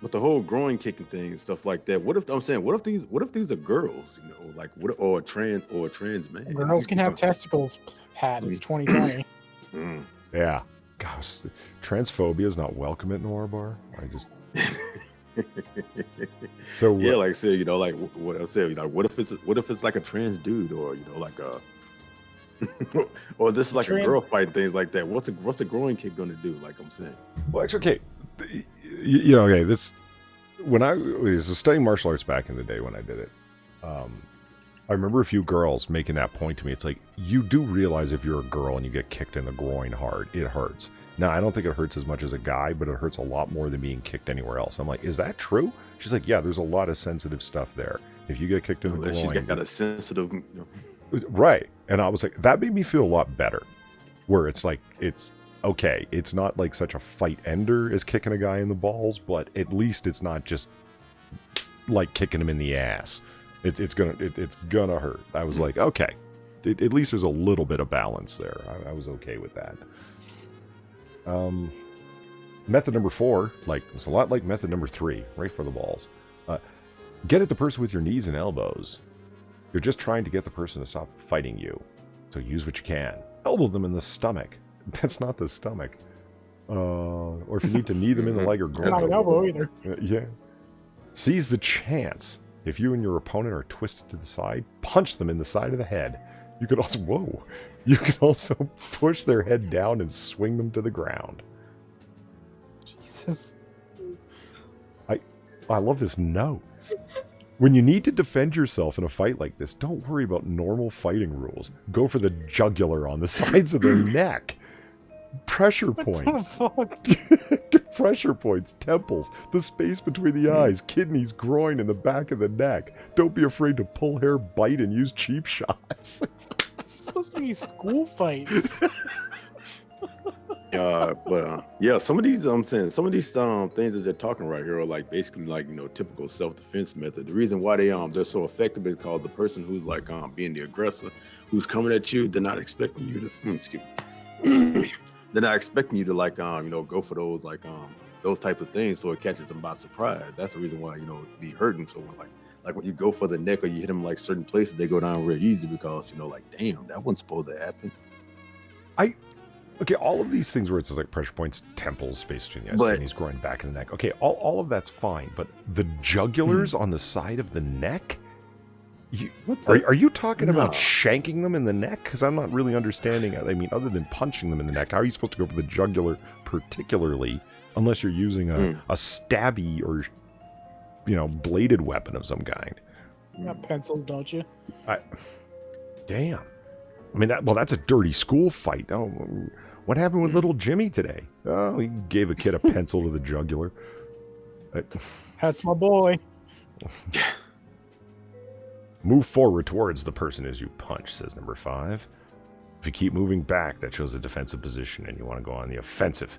But the whole groin kicking thing and stuff like that. What if these are girls, like or a trans man? Girls can have testicles. Pat, it's 2020. Yeah. Gosh, transphobia is not welcome at Noir Bar. So yeah, like I said, like what I said, what if it's like a trans dude, or like a or this is like a girl fight, things like that. What's a groin kick gonna do? Like I'm saying. Well, actually, okay, okay. This when I was studying martial arts back in the day when I did it. I remember a few girls making that point to me. It's like, you do realize if you're a girl and you get kicked in the groin hard, it hurts. Now, I don't think it hurts as much as a guy, but it hurts a lot more than being kicked anywhere else. I'm like, is that true? She's like, yeah, there's a lot of sensitive stuff there. If you get kicked in the groin... She's got a sensitive... Right. And I was like, that made me feel a lot better. Where it's like, it's okay. It's not like such a fight ender as kicking a guy in the balls, but at least it's not just like kicking him in the ass. It's gonna hurt. I was like, okay, at least there's a little bit of balance there. I was okay with that. Method number 4, it's a lot like method number 3, right for the balls. Get at the person with your knees and elbows. You're just trying to get the person to stop fighting you. So use what you can. Elbow them in the stomach. That's not the stomach. Or if you need to knee them in the leg or groin. Not an elbow either. Yeah. Seize the chance. If you and your opponent are twisted to the side, punch them in the side of the head. You could also, You can also push their head down and swing them to the ground. Jesus. I love this note. When you need to defend yourself in a fight like this, don't worry about normal fighting rules. Go for the jugular on the sides of their neck. Pressure points. What the fuck? Pressure points, temples, the space between the eyes, kidneys, groin, and the back of the neck. Don't be afraid to pull hair, bite, and use cheap shots. It's supposed to be school fights. Yeah, some of these things that they're talking right here are like basically like typical self-defense method. The reason why they're so effective is because the person who's like being the aggressor, who's coming at you, they're not expecting you to excuse me. They're not expecting you to like go for those those types of things, so it catches them by surprise. That's the reason why it be hurting. So like when you go for the neck or you hit them like certain places, they go down real easy because like damn, that wasn't supposed to happen. Okay, all of these things where it says like pressure points, temples, space between the eyes, kidneys, groin, back of the neck. Okay, all of that's fine, but the jugulars on the side of the neck? Are you talking about shanking them in the neck? Because I'm not really understanding. I mean, other than punching them in the neck, how are you supposed to go for the jugular particularly, unless you're using a stabby or bladed weapon of some kind? You got pencils, don't you? Damn. I mean, that's a dirty school fight. Oh, what happened with little Jimmy today? Oh, he gave a kid a pencil to the jugular. That's my boy. Move forward towards the person as you punch, says number 5. If you keep moving back, that shows a defensive position, and you want to go on the offensive.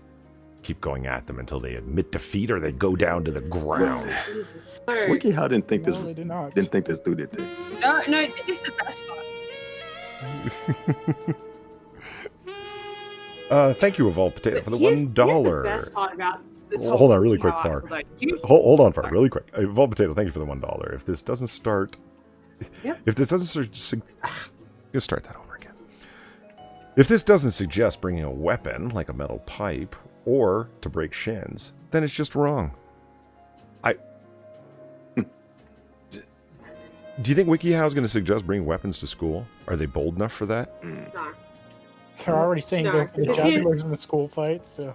Keep going at them until they admit defeat or they go down to the ground. WikiHow didn't think this. They did not. Didn't think this through, did they? No, it's the best part. Thank you, Evolved Potato, for the Here's $1. the best part about this whole Hold on, really quick, WikiHow Far. article, Hold on, Far, Sorry. really quick. Evolved Potato, thank you for the $1. If this doesn't start... Yep. If this doesn't just start that over again. If this doesn't suggest bringing a weapon, like a metal pipe, or to break shins, then it's just wrong. Do you think WikiHow is going to suggest bringing weapons to school? Are they bold enough for that? No. They're already saying No, go for the it's jugulars in the school fight, so...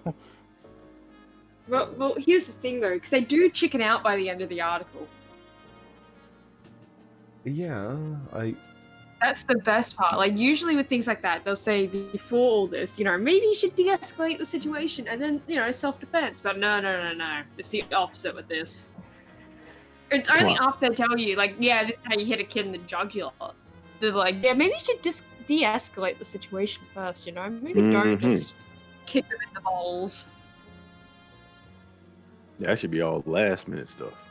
Well, here's the thing though, because they do chicken out by the end of the article. Yeah, That's the best part. Like, usually with things like that, they'll say before all this, maybe you should de-escalate the situation and then, self-defense. But no. It's the opposite with this. It's only after they tell you, like, yeah, this is how you hit a kid in the jugular. They're like, yeah, maybe you should just de-escalate the situation first, Maybe don't just kick them in the balls. Yeah, that should be all last minute stuff.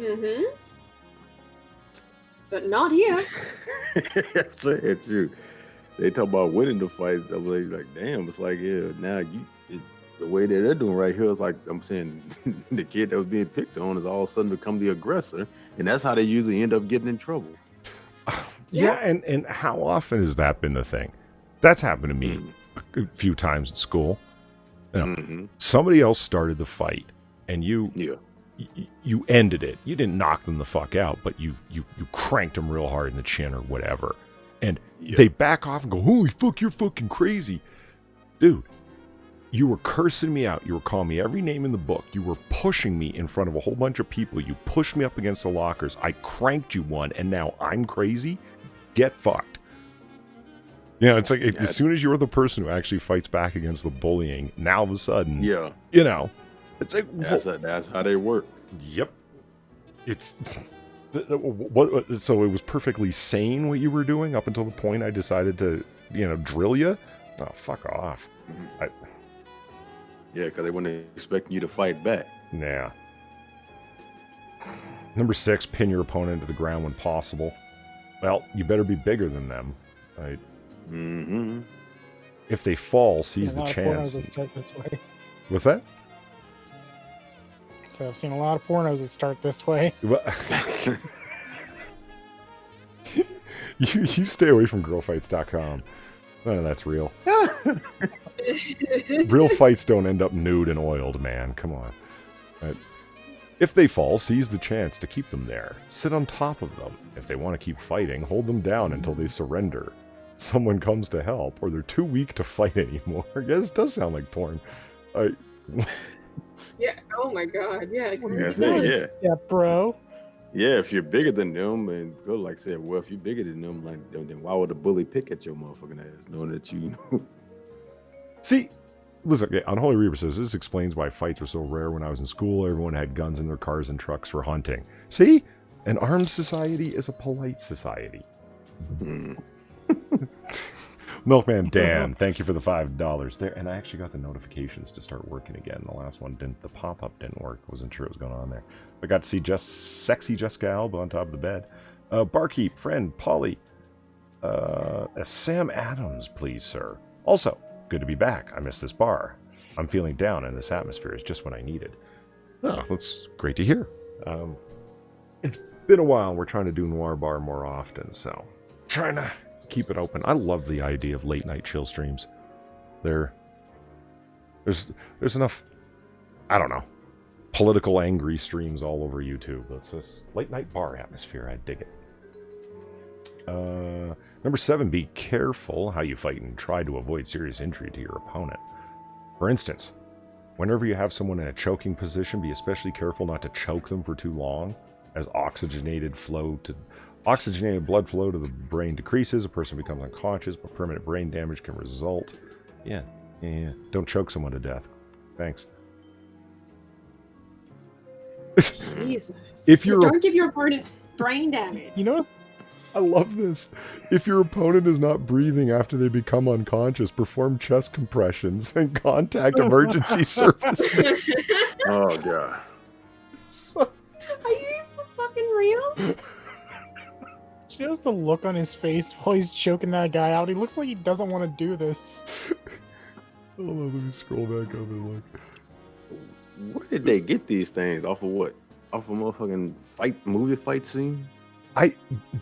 Mm-hmm. But not here. I'm saying, shoot. They talk about winning the fight. I'm like, damn, it's like, yeah, now the way that they're doing right here is like, I'm saying, the kid that was being picked on is all of a sudden become the aggressor, and that's how they usually end up getting in trouble. Yeah, and how often has that been the thing? That's happened to me a few times in school. Somebody else started the fight, and you ended it. You didn't knock them the fuck out, but you cranked them real hard in the chin or whatever. And they back off and go, holy fuck, you're fucking crazy. Dude, you were cursing me out. You were calling me every name in the book. You were pushing me in front of a whole bunch of people. You pushed me up against the lockers. I cranked you one, and now I'm crazy? Get fucked. It's like as soon as you're the person who actually fights back against the bullying, now all of a sudden, it's like... That's how they work. Yep. It's... So it was perfectly sane what you were doing up until the point I decided to, drill you? Oh, fuck off. Yeah, because they weren't expecting you to fight back. Nah. Number 6, pin your opponent to the ground when possible. Well, you better be bigger than them. Right? If they fall, seize the chance. What's that? So I've seen a lot of pornos that start this way. You stay away from girlfights.com. None of that's real. Real fights don't end up nude and oiled, man. Come on. Right. If they fall, seize the chance to keep them there. Sit on top of them. If they want to keep fighting, hold them down until they surrender. Someone comes to help, or they're too weak to fight anymore. Yeah, this does sound like porn. Yeah, oh my god, yeah. Yeah, Yeah, bro. Yeah, if you're bigger than them, and good, like I said, well, if you're bigger than them, like then why would the bully pick at your motherfucking ass, knowing that you? See, listen, okay, Unholy Reaper says, this explains why fights were so rare when I was in school. Everyone had guns in their cars and trucks for hunting. See? An armed society is a polite society. Milkman Dan, thank you for the $5 there. And I actually got the notifications to start working again. The last one didn't. The pop-up didn't work. Wasn't sure what was going on there. I got to see sexy Jessica Alba on top of the bed. Barkeep, friend, Polly. Sam Adams, please, sir. Also, good to be back. I missed this bar. I'm feeling down, and this atmosphere is just what I needed. Oh, that's great to hear. It's been a while. We're trying to do Noir Bar more often, so trying to keep it open. I love the idea of late night chill streams. There's enough, I don't know, political angry streams all over YouTube. It's this late night bar atmosphere. I dig it. Number 7, be careful how you fight and try to avoid serious injury to your opponent. For instance, whenever you have someone in a choking position, be especially careful not to choke them for too long, as oxygenated blood flow to the brain decreases, a person becomes unconscious, but permanent brain damage can result. Yeah. Don't choke someone to death. Thanks. Jesus. If you're Don't give your opponent brain damage. You know, I love this. If your opponent is not breathing after they become unconscious, perform chest compressions and contact emergency services. Oh god. Are you for fucking real? just the look on his face while he's choking that guy out. He looks like he doesn't want to do this. Hold on, let me scroll back up and look. Where did they get these things? Off of what? Off of motherfucking movie fight scenes?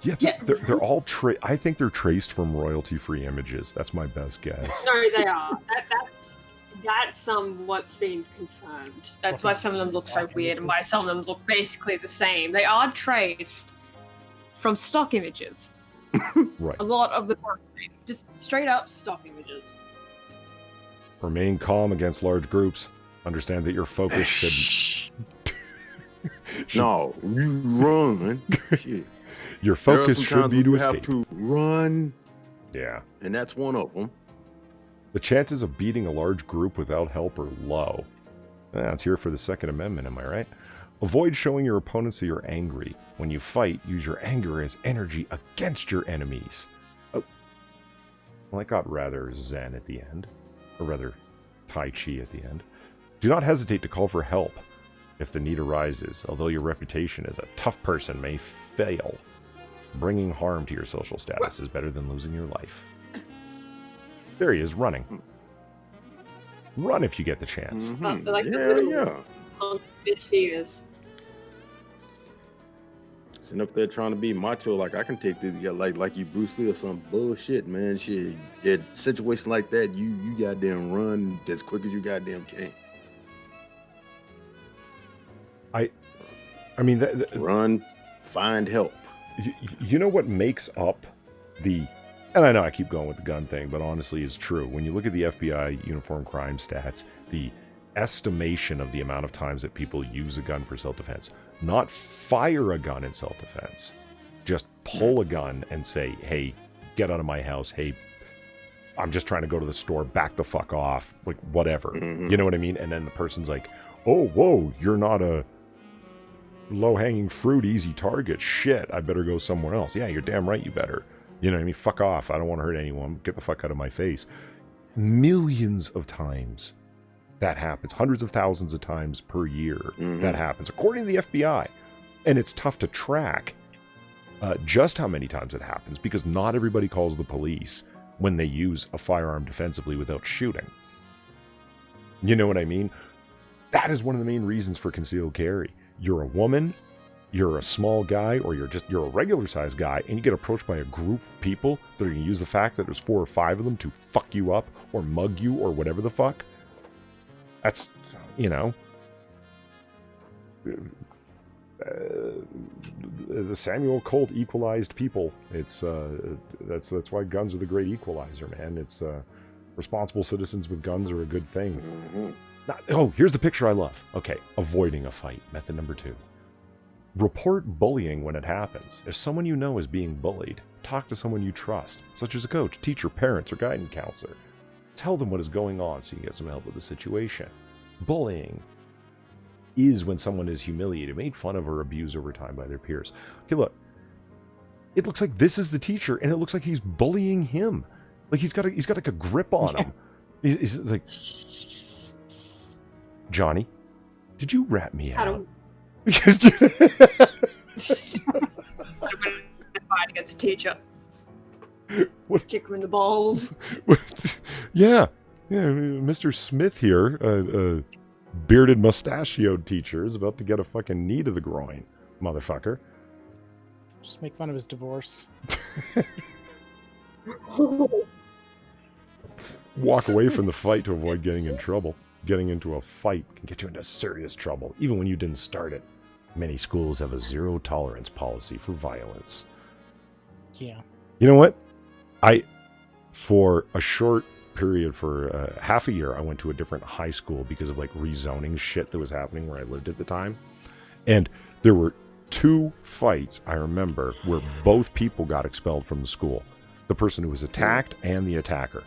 They're all I think they're traced from royalty-free images. That's my best guess. No, they are. That's what's been confirmed. That's why some of them look so weird and why some of them look basically the same. They are traced from stock images. Right. A lot of the just straight up stock images. Remain calm against large groups. Understand that your focus should... No, you run. Shit. Your focus should be to escape. Have to run. Yeah. And that's one of them. The chances of beating a large group without help are low. It's here for the Second Amendment, am I right? Avoid showing your opponents that you're angry. When you fight, use your anger as energy against your enemies. Oh. Well, I got rather zen at the end. Or rather, Tai Chi at the end. Do not hesitate to call for help if the need arises, although your reputation as a tough person may fail. Bringing harm to your social status is better than losing your life. There he is, running. Run if you get the chance. Mm-hmm. Like the bitch he is. Sitting up there trying to be macho, like I can take this, like you Bruce Lee or some bullshit, man. Shit, in a situation like that, you goddamn run as quick as you goddamn can. I mean, run, find help. You know what makes up the... And I know I keep going with the gun thing, but honestly it's true. When you look at the FBI uniform crime stats, the estimation of the amount of times that people use a gun for self-defense, not fire a gun in self-defense, just pull a gun and say, hey, get out of my house, hey, I'm just trying to go to the store, back the fuck off, like whatever. You know what I mean? And then the person's like, oh, whoa, you're not a low-hanging fruit, easy target. Shit, I better go somewhere else. Yeah, you're damn right you better. You know what I mean? Fuck off. I don't want to hurt anyone. Get the fuck out of my face. Millions of times that happens. Hundreds of thousands of times per year that happens, according to the FBI. And it's tough to track just how many times it happens, because not everybody calls the police when they use a firearm defensively without shooting. You know what I mean? That is one of the main reasons for concealed carry. You're a woman, you're a small guy, or you're a regular sized guy, and you get approached by a group of people that are going to use the fact that there's 4 or 5 of them to fuck you up or mug you or whatever the fuck. That's, you know, the Samuel Colt equalized people. It's that's why guns are the great equalizer, man. It's responsible citizens with guns are a good thing. Here's the picture I love. Okay, avoiding a fight. Method number 2. Report bullying when it happens. If someone you know is being bullied, talk to someone you trust, such as a coach, teacher, parents, or guidance counselor. Tell them what is going on so you can get some help with the situation. Bullying is when someone is humiliated, made fun of, or abused over time by their peers. Okay, look. It looks like this is the teacher, and it looks like he's bullying him. Like he's got like a grip on him. He's like, Johnny, did you rat me out? Fight against a teacher. What? Kick him in the balls. Yeah, Mr. Smith here, bearded mustachioed teacher, is about to get a fucking knee to the groin, motherfucker. Just make fun of his divorce. Walk away from the fight to avoid getting in trouble. Getting into a fight can get you into serious trouble, even when you didn't start it. Many schools have a zero-tolerance policy for violence. Yeah. You know what? For a short period, for half a year, I went to a different high school because of like rezoning shit that was happening where I lived at the time. And there were 2 fights, I remember, where both people got expelled from the school. The person who was attacked and the attacker.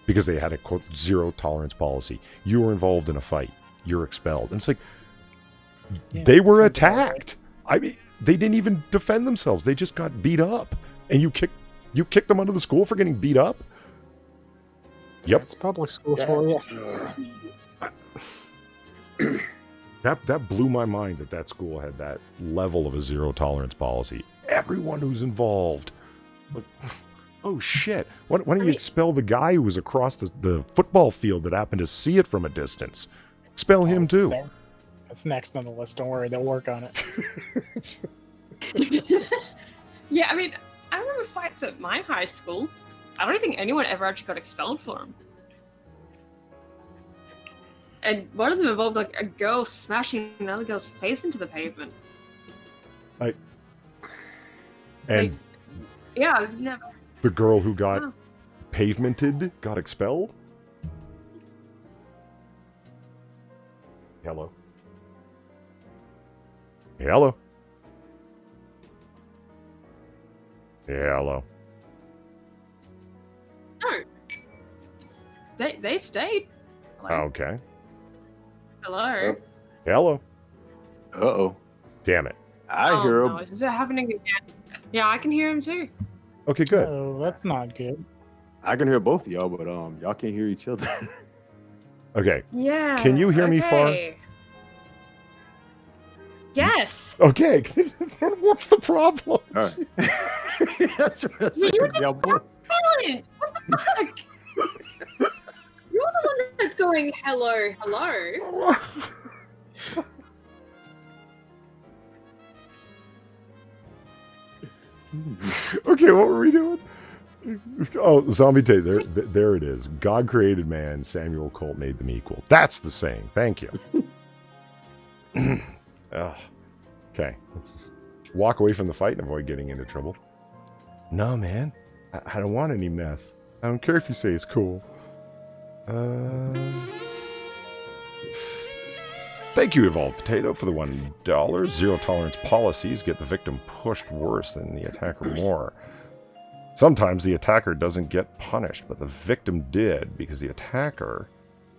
Because they had a, quote, zero-tolerance policy. You were involved in a fight. You're expelled. And it's like, yeah, they were attacked. I mean, they didn't even defend themselves. They just got beat up. And you kicked them out of the school for getting beat up? Yep. It's public schools for you. That blew my mind that school had that level of a zero-tolerance policy. Everyone who's involved. Like, oh, shit. Why don't you expel the guy who was across the football field that happened to see it from a distance? Expel him, too. That's next on the list. Don't worry. They'll work on it. Yeah, I mean, I remember fights at my high school. I don't think anyone ever actually got expelled for them. And one of them involved like a girl smashing another girl's face into the pavement. Yeah, I've never. The girl who got pavemented got expelled? Hello? Hello? Hello? No. They stayed. Like, Okay. hello? Hello? Uh-oh. Damn it. I hear him. No, is it happening again? Yeah, I can hear him too. Okay, good. Oh, that's not good. I can hear both of y'all, but y'all can't hear each other. Okay. Yeah. Can you hear me far? Yes. Okay. What's the problem? All right. That's what I said. You were just Y'all both- silent. What the fuck? You're the one that's going hello, hello. Okay, what were we doing? Oh, zombie tape. There it is. God created man. Samuel Colt made them equal. That's the saying. Thank you. Okay, let's just walk away from the fight and avoid getting into trouble. No, man. I don't want any meth. I don't care if you say it's cool. Thank you, Evolved Potato, for the $1. Zero tolerance policies get the victim pushed worse than the attacker more. Sometimes the attacker doesn't get punished, but the victim did because the attacker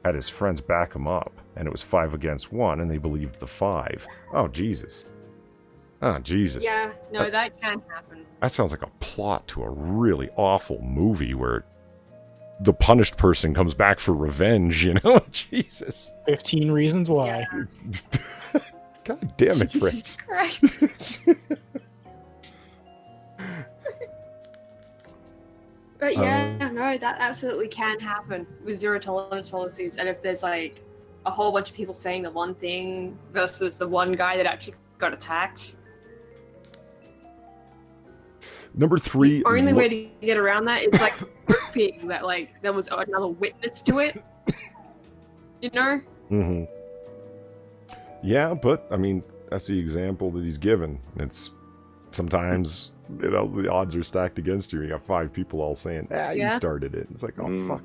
had his friends back him up, and it was 5 against 1, and they believed the 5. Oh, Jesus. Oh, Jesus. Yeah, no, that can happen. That sounds like a plot to a really awful movie where the punished person comes back for revenge, you know? Jesus. 15 Reasons Why. Yeah. God damn it, Fritz. Jesus Christ. But yeah, no, that absolutely can happen with zero tolerance policies. And if there's like a whole bunch of people saying the one thing versus the one guy that actually got attacked. Number 3. The only way to get around that is like proving that like there was another witness to it. You know? Mm-hmm. Yeah, but I mean, that's the example that he's given. It's sometimes, you know, the odds are stacked against you. You got 5 people all saying, you started it. It's like, oh, fuck.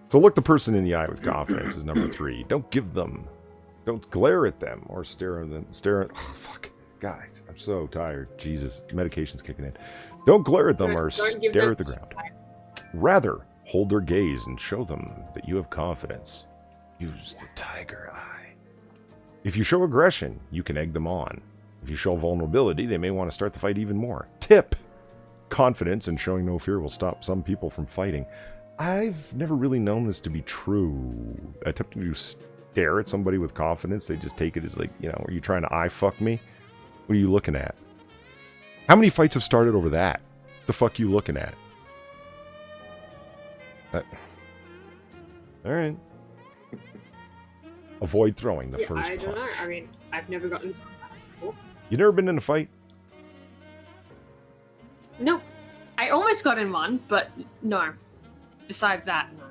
So look the person in the eye with confidence is number 3. Don't give them Don't glare at them or stare at them. Oh, fuck. Guys, I'm so tired. Jesus, medication's kicking in. Don't glare at them or stare at the ground. Rather, hold their gaze and show them that you have confidence. Use the tiger eye. If you show aggression, you can egg them on. If you show vulnerability, they may want to start the fight even more. Tip! Confidence and showing no fear will stop some people from fighting. I've never really known this to be true. Attempting to stare at somebody with confidence, they just take it as like, you know, are you trying to eye fuck me? What are you looking at? How many fights have started over that? The fuck you looking at? Alright. Avoid throwing the first I don't know. punch. I mean, I've never gotten into that before. You never been in a fight? Nope. I almost got in one, but no. Besides that, no.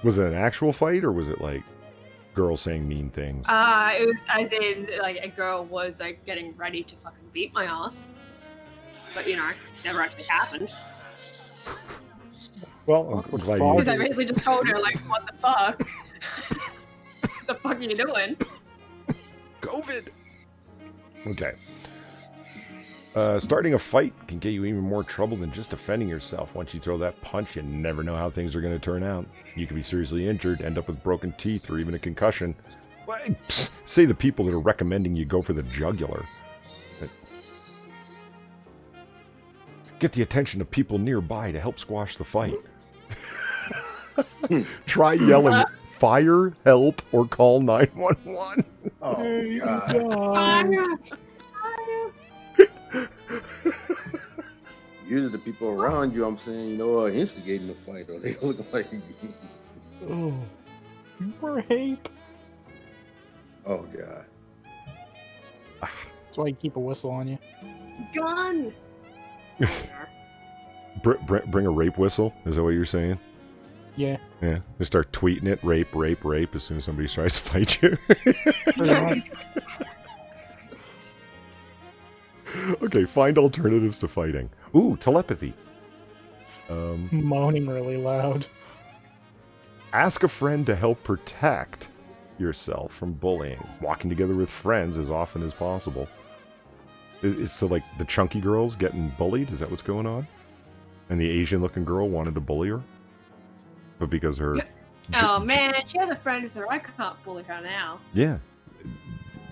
Was it an actual fight, or was it like girls saying mean things? It was as in, like, a girl was, like, getting ready to fucking beat my ass. But, you know, never actually happened. Well, I'm glad you... Because I basically just told her, like, what the fuck? The fuck are you doing? COVID! Okay. Starting a fight can get you even more trouble than just defending yourself. Once you throw that punch, you never know how things are going to turn out. You could be seriously injured, end up with broken teeth, or even a concussion. Say the people that are recommending you go for the jugular. Get the attention of people nearby to help squash the fight. Try yelling, fire, help, or call 911. Oh, God. Usually the people around you, I'm saying, you know, are instigating the fight, or they look like... Oh, for ape. Oh, God. That's why you keep a whistle on you. Gun! Bring a rape whistle? Is that what you're saying? Yeah. Yeah. Just start tweeting it, rape, rape, rape, as soon as somebody tries to fight you. Okay, find alternatives to fighting. Ooh, telepathy. Moaning really loud. Ask a friend to help protect yourself from bullying. Walking together with friends as often as possible. It's so like the chunky girl's getting bullied? Is that what's going on? And the Asian-looking girl wanted to bully her? But because her... Oh, man, she has a friend with her. I can't bully her now. Yeah.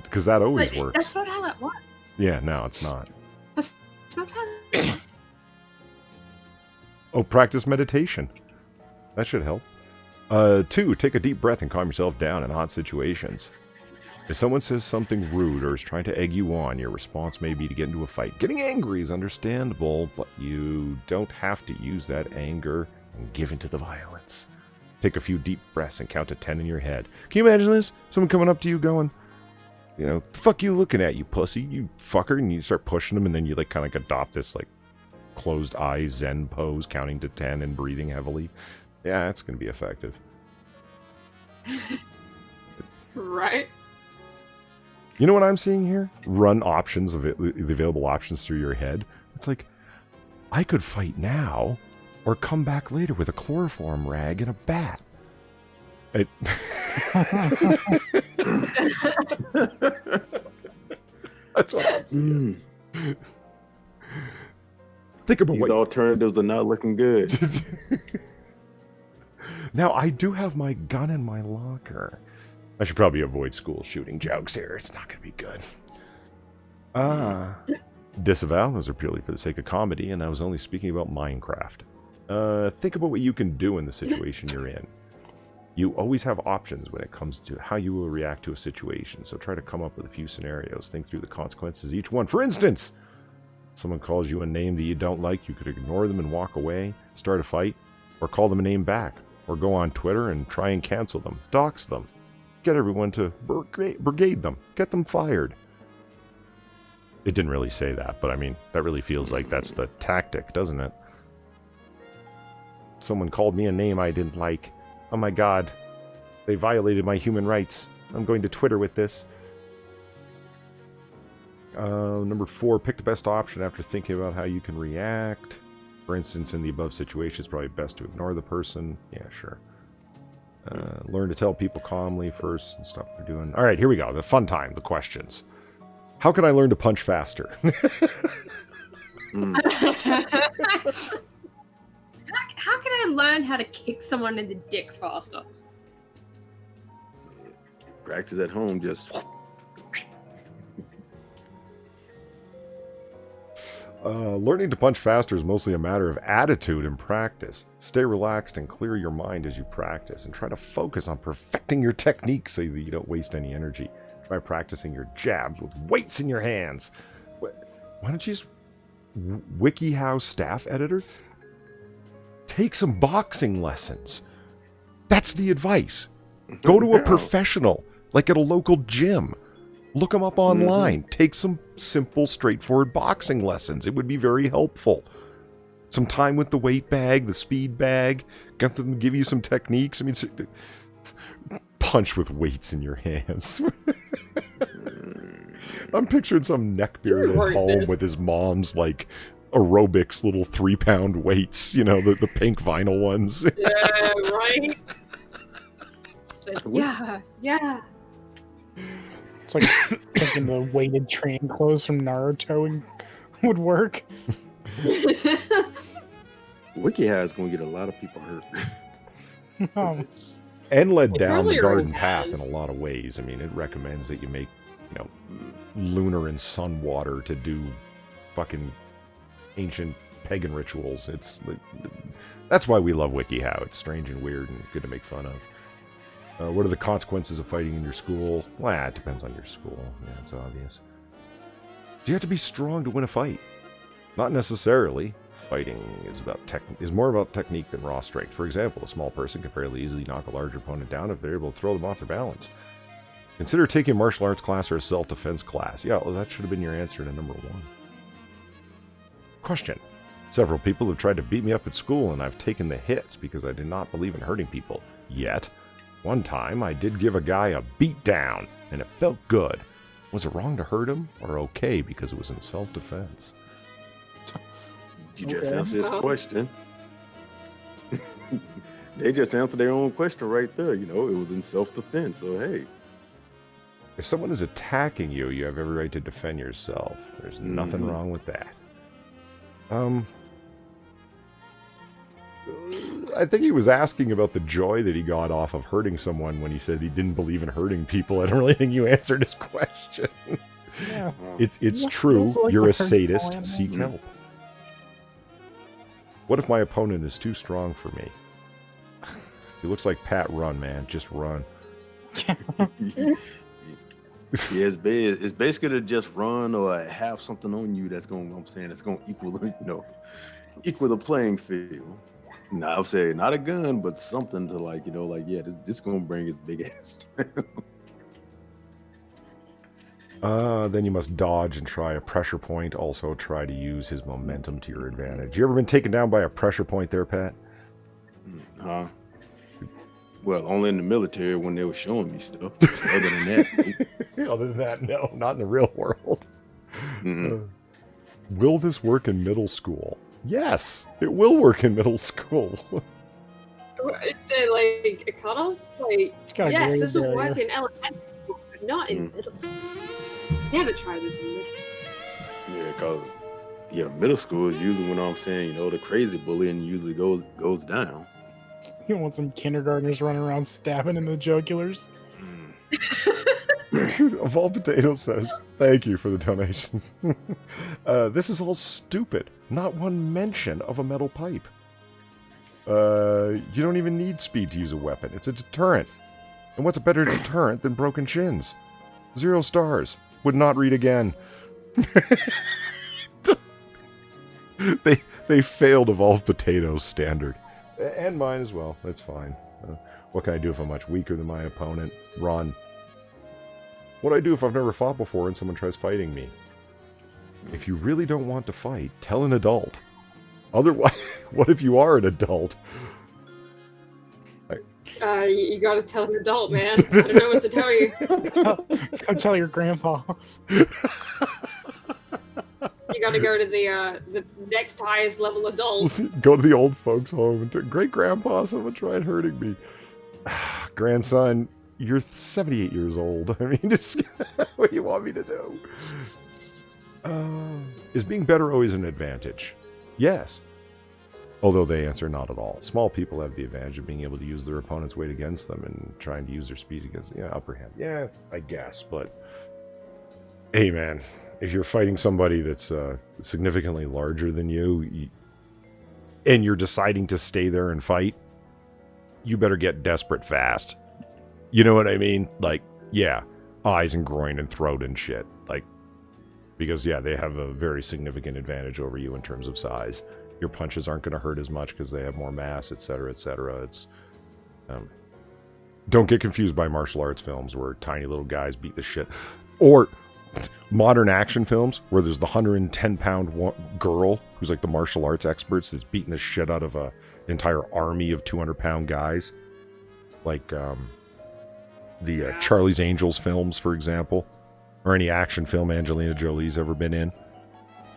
Because that always But works. that's not how that works. Yeah, no, it's not. That's not how that Oh, practice meditation. That should help. 2, take a deep breath and calm yourself down in hot situations. If someone says something rude or is trying to egg you on, your response may be to get into a fight. Getting angry is understandable, but you don't have to use that anger and give into the violence. Take a few deep breaths and count to 10 in your head. Can you imagine this? Someone coming up to you going, you know, the fuck you looking at, you pussy, you fucker, and you start pushing them, and then you like kind of adopt this like closed eyes Zen pose, counting to 10 and breathing heavily. Yeah, it's going to be effective. Right? You know what I'm seeing here? Run options of it, the available options through your head. It's like, I could fight now, or come back later with a chloroform rag and a bat. That's what I'm saying. Think about These what alternatives are not looking good. Now, I do have my gun in my locker. I should probably avoid school shooting jokes here. It's not going to be good. Disavow. Those are purely for the sake of comedy, and I was only speaking about Minecraft. Think about what you can do in the situation you're in. You always have options when it comes to how you will react to a situation, so try to come up with a few scenarios. Think through the consequences of each one. For instance, someone calls you a name that you don't like, you could ignore them and walk away, start a fight, or call them a name back, or go on Twitter and try and cancel them, dox them. Get everyone to brigade them. Get them fired. It didn't really say that, but I mean, that really feels like that's the tactic, doesn't it? Someone called me a name I didn't like. Oh my god. They violated my human rights. I'm going to Twitter with this. Number 4, pick the best option after thinking about how you can react. For instance, in the above situation, it's probably best to ignore the person. Yeah, sure. Learn to tell people calmly first and stop what they're doing. All right, here we go. The fun time, the questions. How can I learn to punch faster? How can I learn how to kick someone in the dick faster? Practice at home, just. Learning to punch faster is mostly a matter of attitude and practice. Stay relaxed and clear your mind as you practice, and try to focus on perfecting your technique so that you don't waste any energy. Try practicing your jabs with weights in your hands. Why don't you just WikiHow staff editor? Take some boxing lessons. That's the advice. Go to a professional, like at a local gym. Look them up online. Take some simple, straightforward boxing lessons. It would be very helpful. Some time with the weight bag, the speed bag. Got them to give you some techniques. I mean, punch with weights in your hands. I'm picturing some neckbeard at home with his mom's, like, aerobics little 3-pound weights. You know, the pink vinyl ones. Yeah, right? So, yeah. It's like thinking the weighted training clothes from Naruto would work. WikiHow is going to get a lot of people hurt. And led down the probably garden already path in has. a lot of ways. I mean, it recommends that you make, lunar and sun water to do fucking ancient pagan rituals. That's why we love WikiHow. It's strange and weird and good to make fun of. What are the consequences of fighting in your school? Well, it depends on your school. Yeah, it's obvious. Do you have to be strong to win a fight? Not necessarily. Fighting is more about technique than raw strength. For example, a small person can fairly easily knock a larger opponent down if they're able to throw them off their balance. Consider taking a martial arts class or a self-defense class. Yeah, well, that should have been your answer to number 1. Question. Several people have tried to beat me up at school, and I've taken the hits because I do not believe in hurting people. Yet, one time I did give a guy a beat down, and it felt good. Was it wrong to hurt him, or okay because it was in self-defense? You just answered this question. They just answered their own question right there. It was in self-defense. So, hey. If someone is attacking you, you have every right to defend yourself. There's nothing wrong with that. I think he was asking about the joy that he got off of hurting someone when he said he didn't believe in hurting people. I don't really think you answered his question. Yeah. It's true. Also like You're the a first sadist. plan. Seek help. What if my opponent is too strong for me? He looks like Pat. Run, man. Just run. Yeah, it's basically to just run or have something on you that's going to equal the playing field. No, I'm saying not a gun, but something to this going to bring his big ass down. Then you must dodge and try a pressure point. Also try to use his momentum to your advantage. You ever been taken down by a pressure point there, Pat? Huh? Well, only in the military when they were showing me stuff. Other than that, Other than that, no, not in the real world. mm-hmm. Will this work in middle school? Yes, it will work in middle school. It's like a cutoff? Like, got a yes, grade this will there, work yeah. in elementary school, but not in middle school. Never try this in middle school. Yeah, because middle school is usually when the crazy bullying usually goes down. You want some kindergartners running around stabbing in the jugulars? Evolved Potato says, thank you for the donation. This is all stupid. Not one mention of a metal pipe. You don't even need speed to use a weapon. It's a deterrent. And what's a better deterrent than broken shins? 0 stars. Would not read again. They failed Evolved Potato's standard. And mine as well. That's fine. What can I do if I'm much weaker than my opponent? Run. What do I do if I've never fought before and someone tries fighting me? If you really don't want to fight, tell an adult. Otherwise, what if you are an adult? You gotta tell an adult, man. I don't know what to tell you. Go tell your grandpa. You gotta go to the next highest level adult. Go to the old folks' home and great grandpa, someone tried hurting me. Grandson, you're 78 years old. I mean, just, what do you want me to do? Is being better always an advantage? Yes. Although they answer not at all. Small people have the advantage of being able to use their opponent's weight against them and trying to use their speed against, upper hand. Yeah, I guess, but hey, man, if you're fighting somebody that's significantly larger than you, and you're deciding to stay there and fight, you better get desperate fast. You know what I mean? Like, yeah, eyes and groin and throat and shit. Like, because, yeah, they have a very significant advantage over you in terms of size. Your punches aren't going to hurt as much because they have more mass, etc., etc. It's, don't get confused by martial arts films where tiny little guys beat the shit. Or modern action films where there's the 110-pound girl who's like the martial arts experts that's beating the shit out of a entire army of 200-pound guys. Like the Charlie's Angels films, for example. Or any action film Angelina Jolie's ever been in.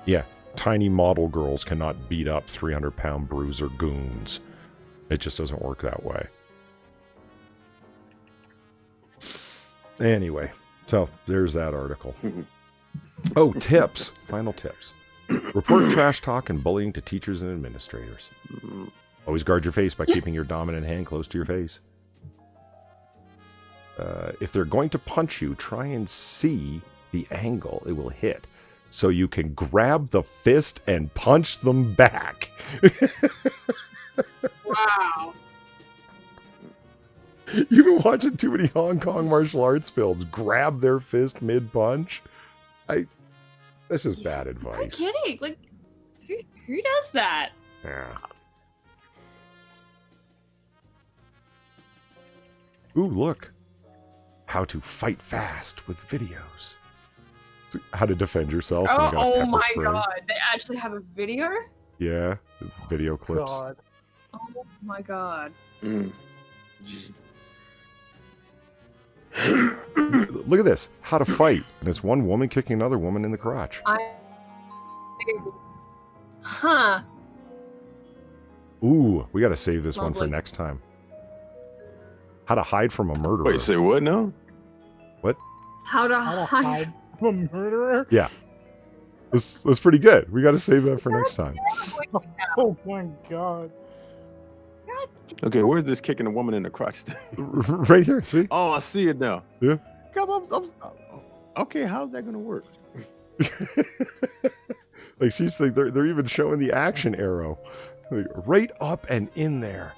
Yeah, tiny model girls cannot beat up 300-pound bruiser goons. It just doesn't work that way. Anyway, so there's that article. Oh, tips. Final tips. Report trash talk and bullying to teachers and administrators. Always guard your face by keeping your dominant hand close to your face. If they're going to punch you, try and see the angle it will hit, so you can grab the fist and punch them back. Wow. You've been watching too many Hong Kong martial arts films. Grab their fist mid-punch. That's just bad advice. I'm kidding. Like, who does that? Yeah. Ooh, look. How to fight fast with videos. How to defend yourself. Oh my god. They actually have a video? Yeah. Video clips. God. Oh my god. Look at this. How to fight. And it's one woman kicking another woman in the crotch. Huh. Ooh, we got to save this one for Lovely. next time. How to hide from a murderer. Wait, say what now? What? How to How to hide. hide from a murderer? Yeah. That's pretty good. We got to save that for next time. Oh my god. Okay, where's this kicking a woman in the crotch? Right here, see? Oh, I see it now. Yeah. Because okay, how's that gonna work? Like she's like they're even showing the action arrow. Like, right up and in there.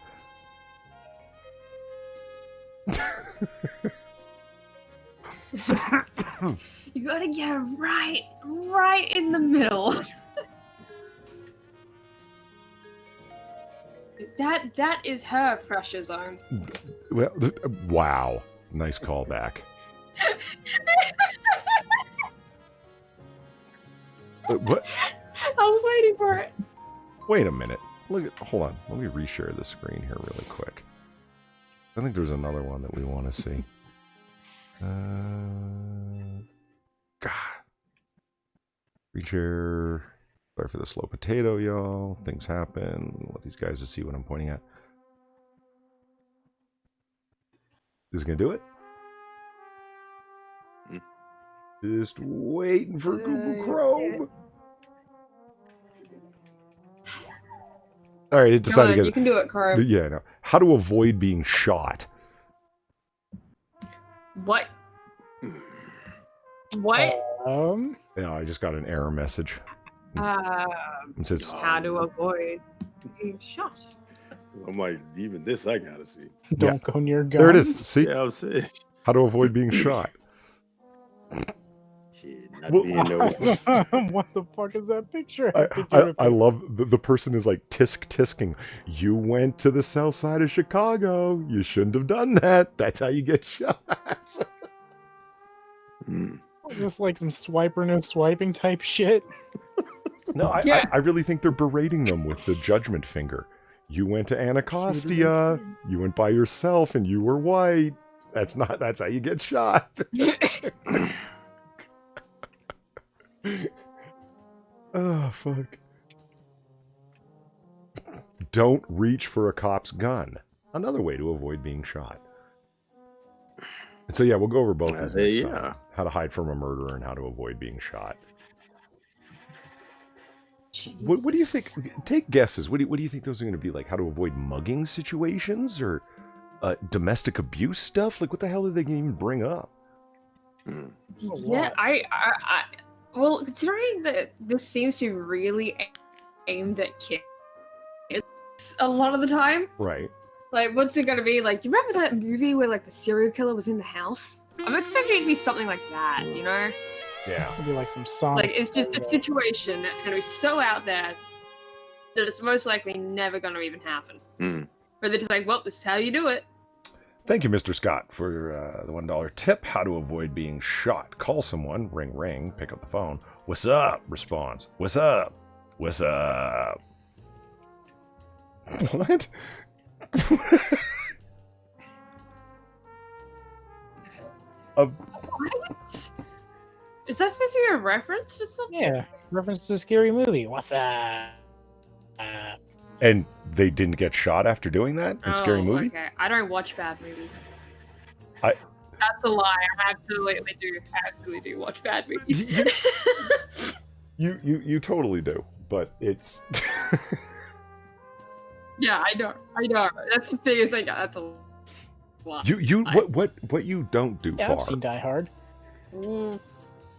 You gotta get it right in the middle. That is her pressure zone. Well, wow. Nice callback. What? I was waiting for it. Wait a minute. Hold on. Let me reshare the screen here really quick. I think there's another one that we want to see. God. Reshare. Sorry for the slow potato, y'all. Things happen. I want these guys to see what I'm pointing at. This is going to do it? Just waiting for Google Chrome. All right, it decided to You can do it, Chrome. Yeah, no. How to avoid being shot. What? What? Yeah, I just got an error message. It says, How to avoid being shot. I'm like, even this I gotta see. Don't go near guns. there it is. See? Yeah, I'm saying. How to avoid being shot. Shit, not Well, being no. What the fuck is that picture? I love the person is like tisking. You went to the south side of Chicago. You shouldn't have done that. That's how you get shot. Just like some swiper no swiping type shit. No, I really think they're berating them with the judgment finger. You went to Anacostia. You went by yourself and you were white. That's how you get shot. Oh, fuck. Don't reach for a cop's gun. another way to avoid being shot. And so yeah, we'll go over both these next time. How to hide from a murderer and how to avoid being shot. What do you think? Take guesses. What do you think those are going to be like? How to avoid mugging situations or domestic abuse stuff? Like, what the hell are they going to even bring up? Yeah, well, considering that this seems to be really aimed at kids a lot of the time. Right. Like, what's it gonna be? Like, you remember that movie where, like, the serial killer was in the house? I'm expecting it to be something like that, you know? Yeah. It'll be like some song. Like, it's just a situation that's gonna be so out there that it's most likely never gonna even happen. But they're just like, well, this is how you do it. Thank you, Mr. Scott, for the $1 tip. How to avoid being shot. Call someone, ring, ring, pick up the phone. What's up? Response. What's up? What's up? What? What? Is that supposed to be a reference to something? Yeah, reference to a scary movie. What's that? And they didn't get shot after doing that in Scary Movie? Okay. I don't watch bad movies. I That's a lie. I absolutely do watch bad movies. You totally do, but it's Yeah, I know. That's the thing, is like, that's a lie. what you don't do, Yeah, Far. I've seen Die Hard.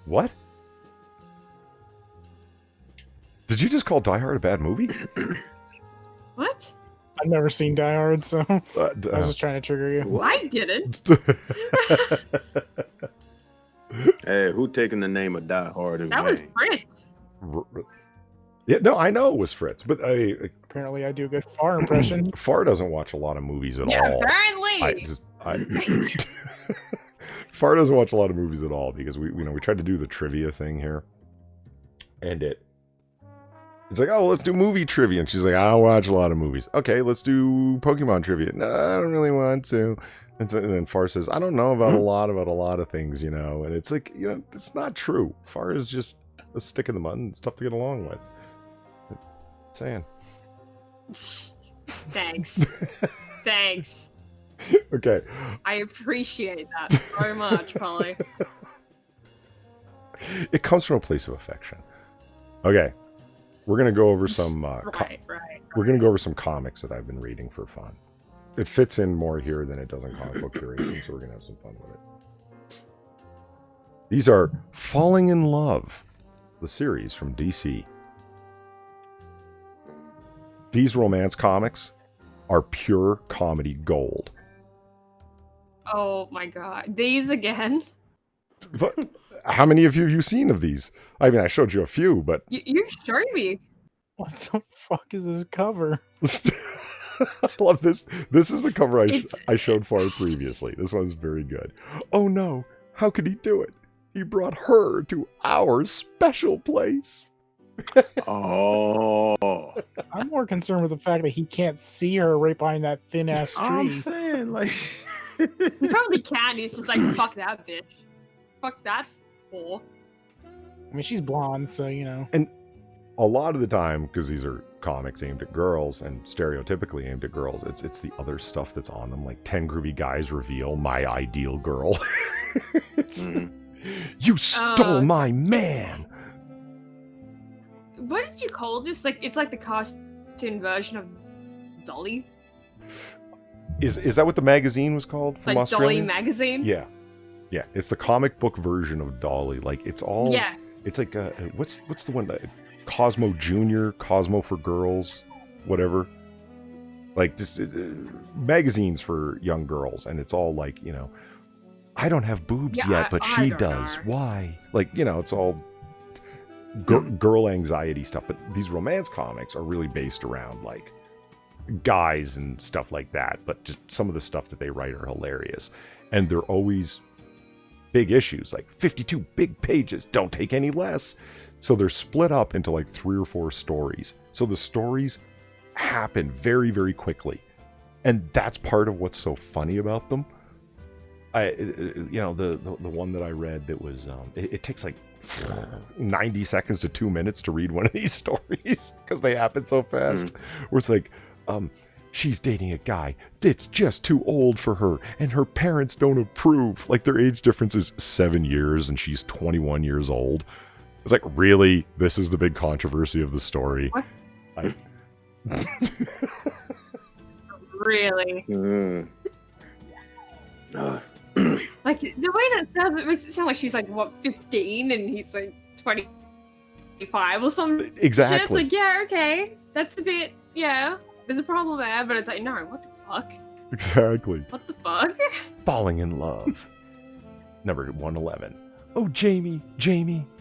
What? Did you just call Die Hard a bad movie? What? I've never seen Die Hard, so I was just trying to trigger you. I didn't. Hey, who taking the name of Die Hard in That was vain? Fritz. Yeah, no, I know it was Fritz, but Apparently, I do a good Far impression. Far doesn't watch a lot of movies at Yeah, all. apparently. Far doesn't watch a lot of movies at all because we tried to do the trivia thing here, and it's like, oh, let's do movie trivia, and she's like, I don't watch a lot of movies. Okay, let's do Pokemon trivia. No, I don't really want to. And then Far says, I don't know about a lot of things, and it's like, it's not true. Far is just a stick in the mud and stuff to get along with. Saying. Thanks. Thanks. Okay. I appreciate that so much, Polly. It comes from a place of affection. Okay. We're gonna go over some Right. We're gonna go over some comics that I've been reading for fun. It fits in more here than it does in comic book curation, so we're gonna have some fun with it. These are Falling in Love, the series from DC. These romance comics are pure comedy gold. Oh my god. These again? But how many of you have you seen of these? I mean, I showed you a few, but You showed me. What the fuck is this cover? I love this. This is the cover I showed Far previously. This one's very good. Oh no, how could he do it? He brought her to our special place. Oh, I'm more concerned with the fact that he can't see her right behind that thin ass tree. I'm saying, like, He probably can. He's just like, fuck that bitch. Fuck that fool. I mean, she's blonde, so And a lot of the time, because these are comics aimed at girls and stereotypically aimed at girls, it's the other stuff that's on them, like 10 groovy guys reveal my ideal girl. You stole my man. What did you call this? Like, it's like the cartoon version of Dolly. Is that what the magazine was called from Like Australia? Dolly magazine. Yeah, it's the comic book version of Dolly. Like it's all. Yeah. It's like what's the one that Cosmo Junior, Cosmo for girls, whatever. Like just magazines for young girls, and it's all like I don't have boobs yet, but she does. Know. Why? Like it's all girl anxiety stuff. But these romance comics are really based around like guys and stuff like that. But just some of the stuff that they write are hilarious, and they're always big issues, like 52 big pages. Don't take any less. So they're split up into like 3 or 4 stories. So the stories happen very, very quickly, and that's part of what's so funny about them. The one that I read that was it takes like 90 seconds to 2 minutes to read one of these stories because they happen so fast. Where it's like she's dating a guy that's just too old for her, and her parents don't approve. Like, their age difference is 7 years, and she's 21 years old. It's like, really? This is the big controversy of the story. What? I... Really? Like, the way that sounds, it makes it sound like she's like, what, 15 and he's like 25 or something. Exactly. It's like, yeah, okay. That's a bit, yeah. There's a problem there, but it's like, no, what the fuck? Exactly. What the fuck? Falling in love. Number 111. Oh, Jamie,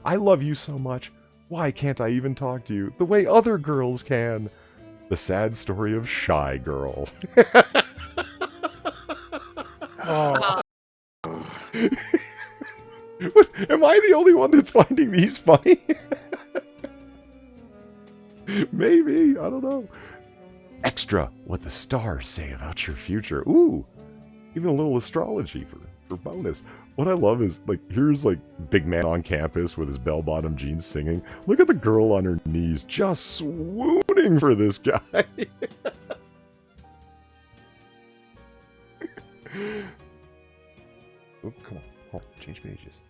I love you so much. Why can't I even talk to you the way other girls can? The sad story of Shy Girl. Oh, What, am I the only one that's finding these funny? Maybe, I don't know. Extra, what the stars say about your future. Ooh, even a little astrology for bonus. What I love is, like, here's, like, big man on campus with his bell-bottom jeans singing. Look at the girl on her knees just swooning for this guy. Oh, come on. Oh, change pages.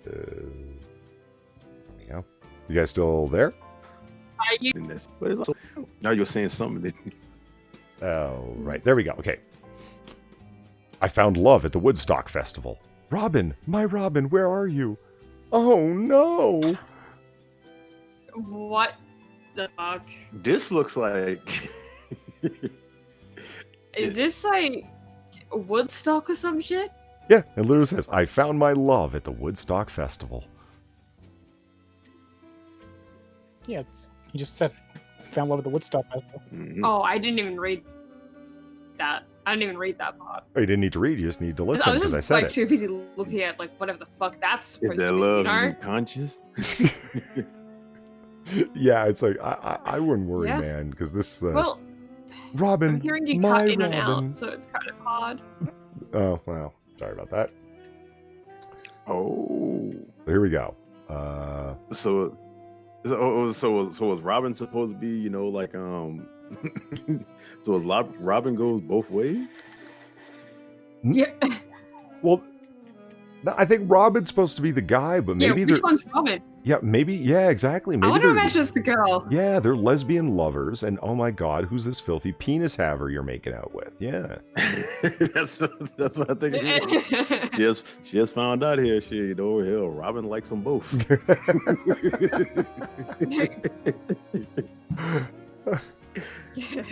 There we go. You guys still there? Are you? But it's also, now you're saying something that Oh, right. There we go. Okay. I found love at the Woodstock Festival. Robin, my Robin, where are you? Oh, no. What the fuck? this looks like. Is this like Woodstock or some shit? Yeah, it literally says, I found my love at the Woodstock Festival. yeah, he just said, found love at the Woodstock Festival. Mhm. Oh, I didn't even read that. I didn't even read that part. Oh, you didn't need to read, you just need to I listen was because I just said like it. too busy looking at like whatever the fuck that's Is supposed that to be, love you know? even conscious? Yeah, it's like, I wouldn't worry, Yeah. man, because this, Well, Robin, I'm hearing you my cut in and Robin. out, so it's kind of hard. Oh, well, sorry about that. Oh, Here we go. so was Robin supposed to be, you know, like so is Robin goes both ways? Yeah, Well, no, I think Robin's supposed to be the guy, but yeah. maybe Which they're, one's Robin? yeah, maybe, yeah, exactly. I Maybe want to they're, imagine it's the girl. yeah, they're lesbian lovers, and oh my god, who's this filthy penis haver you're making out with? Yeah. that's what I think it is. She just found out here. She, you know, hell, Robin likes them both.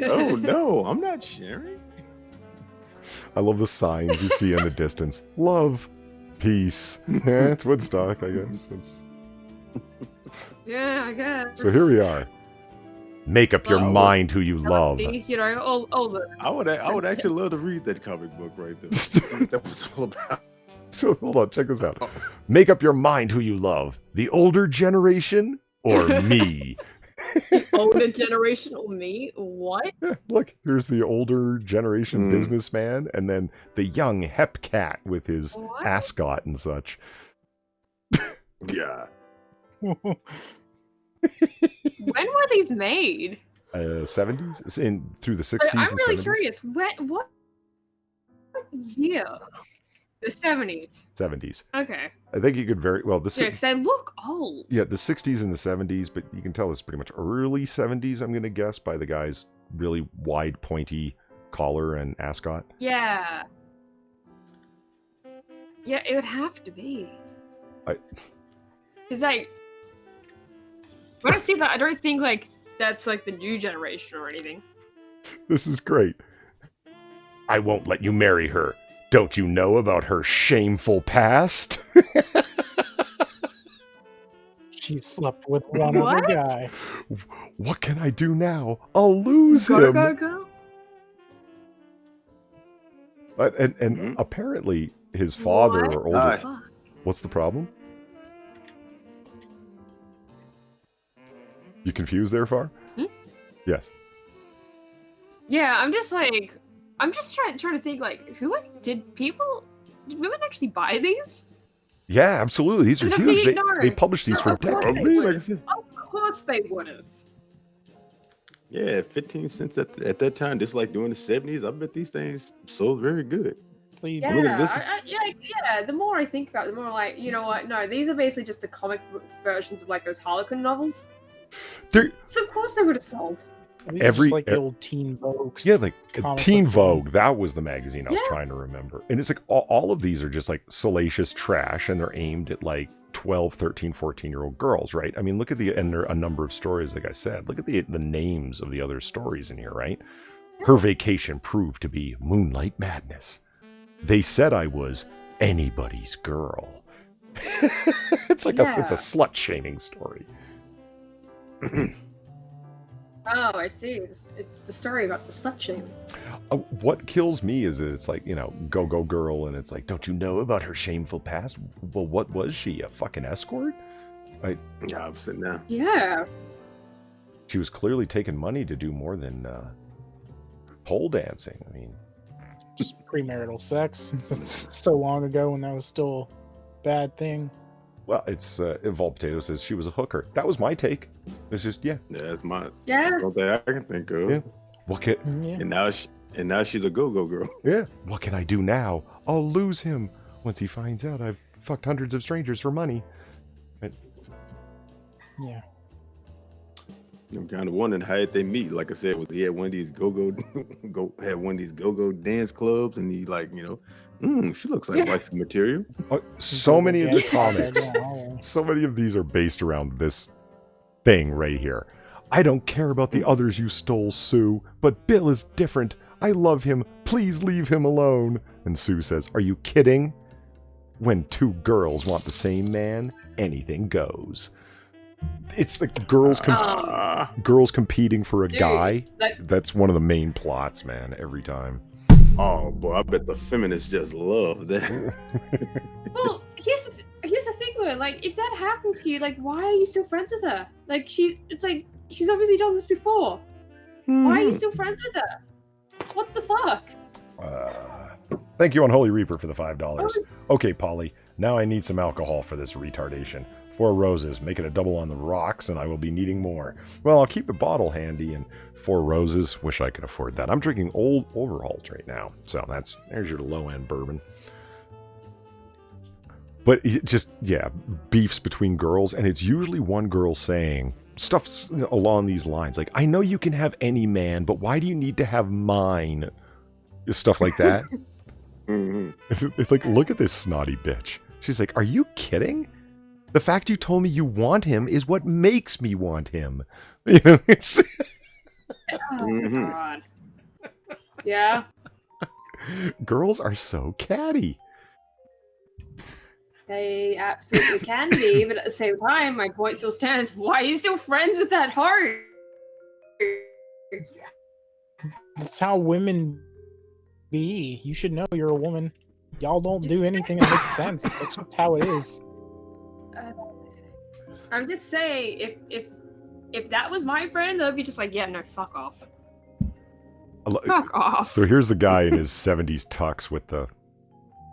Oh no, I'm not sharing. I love the signs you see in the distance. Love, peace. Yeah, it's Woodstock, I guess. Yeah, I guess. So here we are. Make up your Well, mind who you love. LSD, you know, all the. I would actually love to read that comic book right there. See what that was all about. So hold on, check this out. Make up your mind who you love. The older generation or me? Older generation or me? What? Look, here's the older generation Mm. businessman, and then the young hep cat with his What? ascot and such. Yeah. When were these made? 70s? In through the 60s I'm and really 70s? curious. What year? The 70s. 70s. Okay. I think you could very well the Yeah, because they look old. yeah, the 60s and the 70s, but you can tell it's pretty much early 70s, I'm going to guess, by the guy's really wide, pointy collar and ascot. Yeah. Yeah, it would have to be. It's like, when I see that, I don't think like that's like the new generation or anything. This is great. I won't let you marry her. Don't you know about her shameful past? She slept with one other What? guy. What can I do now? I'll lose Go, him. go, go. And Mhm. apparently his father What or the older. fuck? What's the problem? You confused there, Far? Hmm? Yes. Yeah, I'm just trying to think like, did women actually buy these? Yeah, absolutely. These are No, huge. they- They no. published these No, for of course decades. they would. Like I said, Of course they would have. Yeah, 15 cents at that time, just like during the 70s. I bet these things sold very good. Please. Look at this. Yeah. The more I think about it, the more like, you know what? No, these are basically just the comic book versions of like those Harlequin novels. There, So of course they would have sold. These are just like the old Teen Vogue. yeah, like comic Teen book Vogue. That was the magazine I was Yeah. trying to remember. And it's like all of these are just like salacious trash, and they're aimed at like 12, 13, 14-year-old girls, right? I mean, look at and there are a number of stories, like I said. Look at the names of the other stories in here, right? Her vacation proved to be moonlight madness. They said I was anybody's girl. It's like it's a slut-shaming story. Oh, I see. It's the story about the slut shaming. What kills me is that it's like, you know, go girl, and it's like, don't you know about her shameful past? Well, what was she, a fucking escort? Yeah, I'm sitting down. Yeah. She was clearly taking money to do more than pole dancing. I mean, Just premarital sex, since it's so long ago when that was still a bad thing. well, it's Evolved Potato says she was a hooker. That was my take. It's just, yeah. Yeah, that's Yeah. something I can think of. Yeah. What can, Yeah. And now she's a go-go girl. yeah. What can I do now? I'll lose him once he finds out I've fucked hundreds of strangers for money. Yeah. I'm kind of wondering how did they meet. Like I said, was he at one of these go-go dance clubs, and he like, you know, she looks like wife material. So many of the Yeah. comics, Yeah. so many of these are based around this thing right here. I don't care about the others you stole, Sue, but Bill is different. I love him. Please leave him alone. And Sue says, are you kidding? When two girls want the same man, anything goes. It's like girls competing for a Dude, guy. That's one of the main plots, man, every time. Oh boy, I bet the feminists just love that. Well, here's the thing though. Like, if that happens to you, like, why are you still friends with her? Like, it's like she's obviously done this before. Why are you still friends with her? What the fuck? Thank you, Unholy Reaper, for the $5. Okay, Polly, now I need some alcohol for this retardation. 4 roses, make it a double on the rocks, and I will be needing more. Well, I'll keep the bottle handy, and 4 roses, wish I could afford that. I'm drinking Old Overhauled right now, so there's your low-end bourbon. But it just, yeah, beefs between girls, and it's usually one girl saying stuff along these lines, like, I know you can have any man, but why do you need to have mine? Stuff like that. It's like, look at this snotty bitch. She's like, are you kidding? The fact you told me you want him is what makes me want him. You know, it's... Oh god. Yeah. Girls are so catty. They absolutely can be, but at the same time, my point still stands. Why are you still friends with that hoe? That's how women be. You should know you're a woman. Y'all don't do anything that makes sense. That's just how it is. I'm just saying, if that was my friend, I'd be just like, yeah, no, fuck off. Fuck off. So here's the guy in his 70s tux with the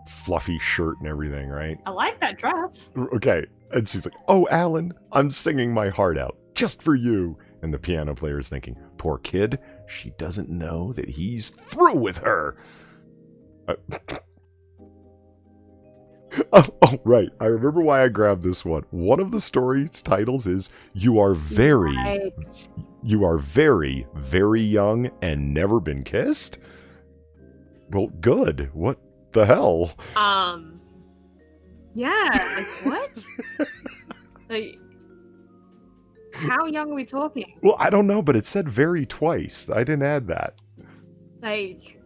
fluffy shirt and everything, right? I like that dress. Okay. And she's like, oh, Alan, I'm singing my heart out just for you. And the piano player is thinking, poor kid, she doesn't know that he's through with her. Oh, right. I remember why I grabbed this one. One of the story's titles is You are very, very young and never been kissed? Well, good. What the hell? Yeah, like what? Like, how young are we talking? Well, I don't know, but it said very twice. I didn't add that. Like,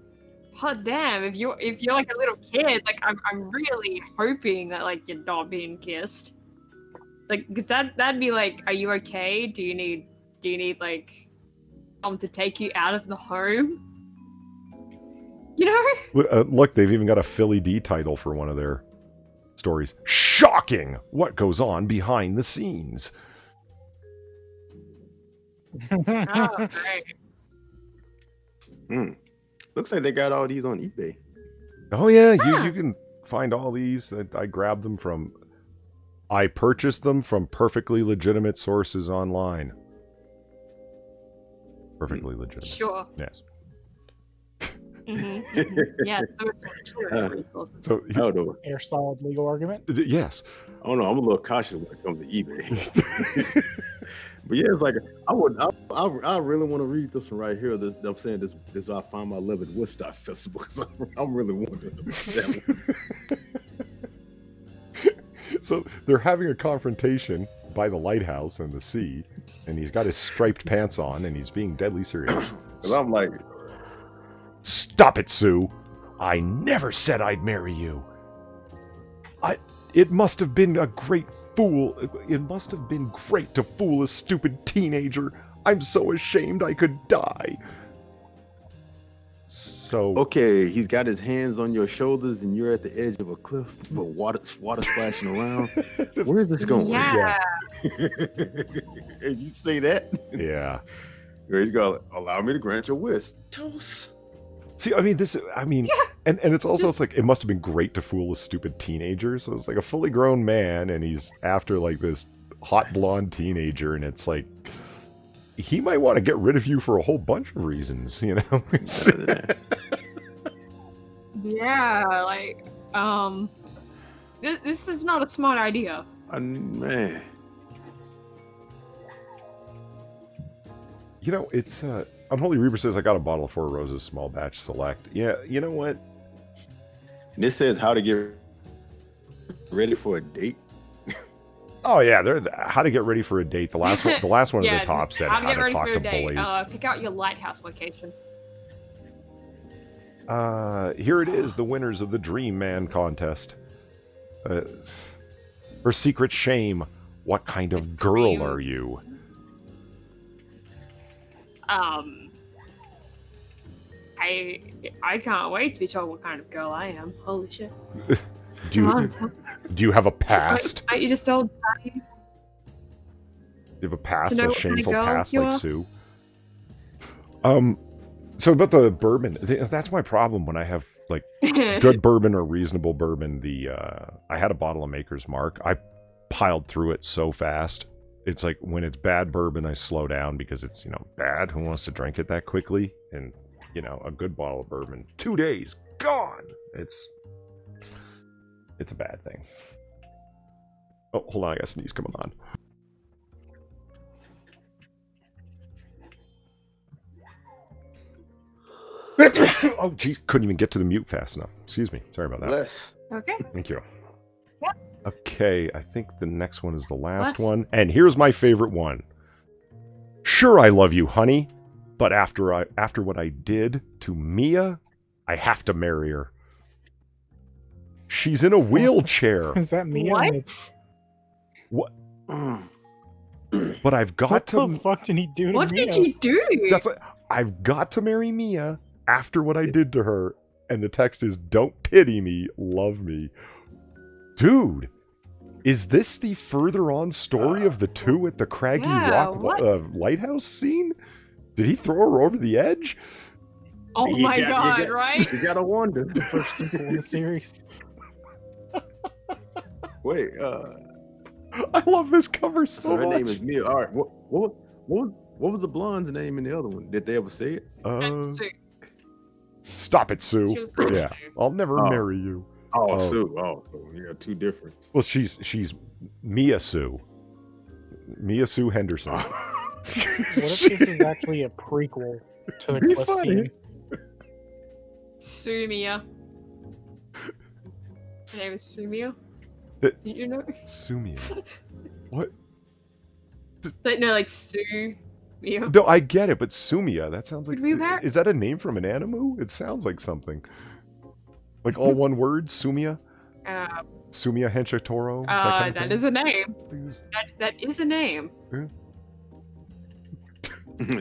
hot damn, if you're like a little kid, like I'm really hoping that like you're not being kissed. Like, cause that'd be like, are you okay? Do you need like someone to take you out of the home? You know? Look, they've even got a Philly D title for one of their stories. Shocking! What goes on behind the scenes? Oh, great. Looks like they got all these on eBay. Oh yeah, you can find all these. I grabbed them from... I purchased them from perfectly legitimate sources online. Perfectly legitimate. Sure. Yes. Yeah, so it's material resources. So I don't know. Air solid legal argument. yes. I don't know. I'm a little cautious when it comes to eBay. But yeah, it's like I really want to read this one right here. This, I'm saying this I found my love at Woodstock Festival because I'm really wondering about that one. So they're having a confrontation by the lighthouse and the sea, and he's got his striped pants on, and he's being deadly serious. Because I'm like, Stop it, Sue! I never said I'd marry you. It must have been a great fool. It must have been great to fool a stupid teenager. I'm so ashamed I could die. So okay, he's got his hands on your shoulders and you're at the edge of a cliff with water splashing around. Where is this going? Yeah. And you say that? yeah. He's going to allow me to grant your wish. Toast. See, I mean, and it's also, it's like, it must have been great to fool a stupid teenager. So it's like a fully grown man, and he's after like this hot blonde teenager, and it's like, he might want to get rid of you for a whole bunch of reasons, you know? Yeah, like, this is not a smart idea. Man. You know, it's, Unholy Reaper says, I got a bottle of Four Roses small batch select. Yeah, you know what? And this says how to get ready for a date. Oh yeah, how to get ready for a date. The last one, Yeah, at the top said how to talk to boys. Pick out your lighthouse location. Here it is, the winners of the Dream Man contest. Her secret shame. What kind of girl are you? I can't wait to be told what kind of girl I am. Holy shit. Do you have a past? You just told me. Do you have a past, To know a what kind of shameful girl past you like are? Sue? So about the bourbon, that's my problem when I have like good bourbon or reasonable bourbon. I had a bottle of Maker's Mark. I piled through it so fast. It's like when it's bad bourbon, I slow down because it's, you know, bad. Who wants to drink it that quickly? And, you know, a good bottle of bourbon, 2 days, gone. It's a bad thing. Oh, hold on, I got a sneeze coming on. Oh, geez, couldn't even get to the mute fast enough. Excuse me. Sorry about that. Less. Okay. Thank you. Yes. Okay, I think the next one is the last one. And here's my favorite one. Sure, I love you, honey. But after what I did to Mia, I have to marry her. She's in a wheelchair. Is that me? What? What? But I've got What the fuck did he do to What Mia? did you do? That's what I've got to marry Mia after what I did to her. And the text is, don't pity me, love me. Dude, is this the further on story of the two at the Craggy Rock lighthouse scene? Did he throw her over the edge? Oh my god, right? You gotta wonder. The first sequel in the series. Wait, I love this cover so so her much. name is Mia. All right, what was the blonde's name in the other one? Did they ever say it? That's Sue. Stop it, Sue. She was called Yeah, Sue. I'll never marry you. Oh, Sue. Oh, so you got two different. Well, she's Mia Sue. Mia Sue Henderson. What if this is actually a prequel to the cliff scene? Sumia. Her name is Sumia. That- Did you know? Sumia. What? Like, no, like Sue. Mia. No, I get it, but Sumia, that sounds like... Could we have- Is that a name from an anime? It sounds like something. Like all one word, Sumia? Sumia Henshatoro? That is a name. That is a name.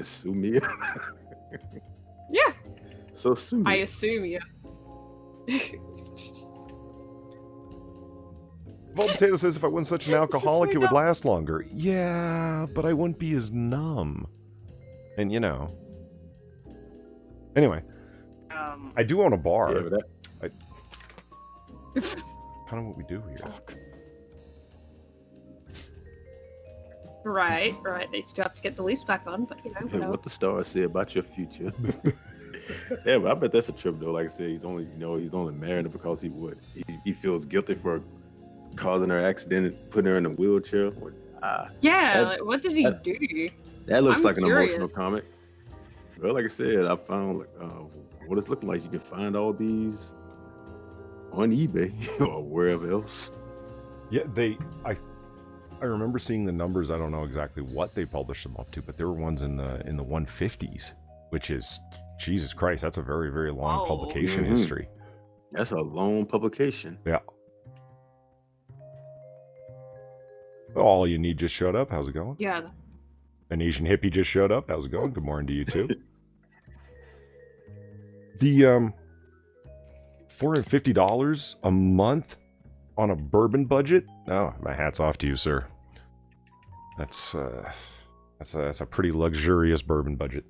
Sue Mia. Yeah. So Sue Mia. I assume you. Bald Potato says, if I wasn't such an alcoholic, it would last longer. Yeah, but I wouldn't be as numb. And, you know. Anyway. I do own a bar. Yeah, but Kind of what we do here. Right. They still have to get the lease back on, but whatever. What the stars say about your future. Yeah, but I bet that's a trip though. Like I said, he's only marrying her because he feels guilty for causing her accident and putting her in a wheelchair. What did he do? That looks I'm like an curious. emotional comic. Well, like I said, I found what it's looking like. You can find all these on eBay or wherever else. Yeah, I remember seeing the numbers. I don't know exactly what they published them up to, but there were ones in the 150s, which is Jesus Christ. That's a very, very long Whoa. publication Mhm. history. That's a long publication. Yeah. All you need just showed up. How's it going? Yeah. An Asian hippie just showed up. How's it going? Good morning to you too. The $450 a month on a bourbon budget? Oh, my hat's off to you, sir. That's a pretty luxurious bourbon budget.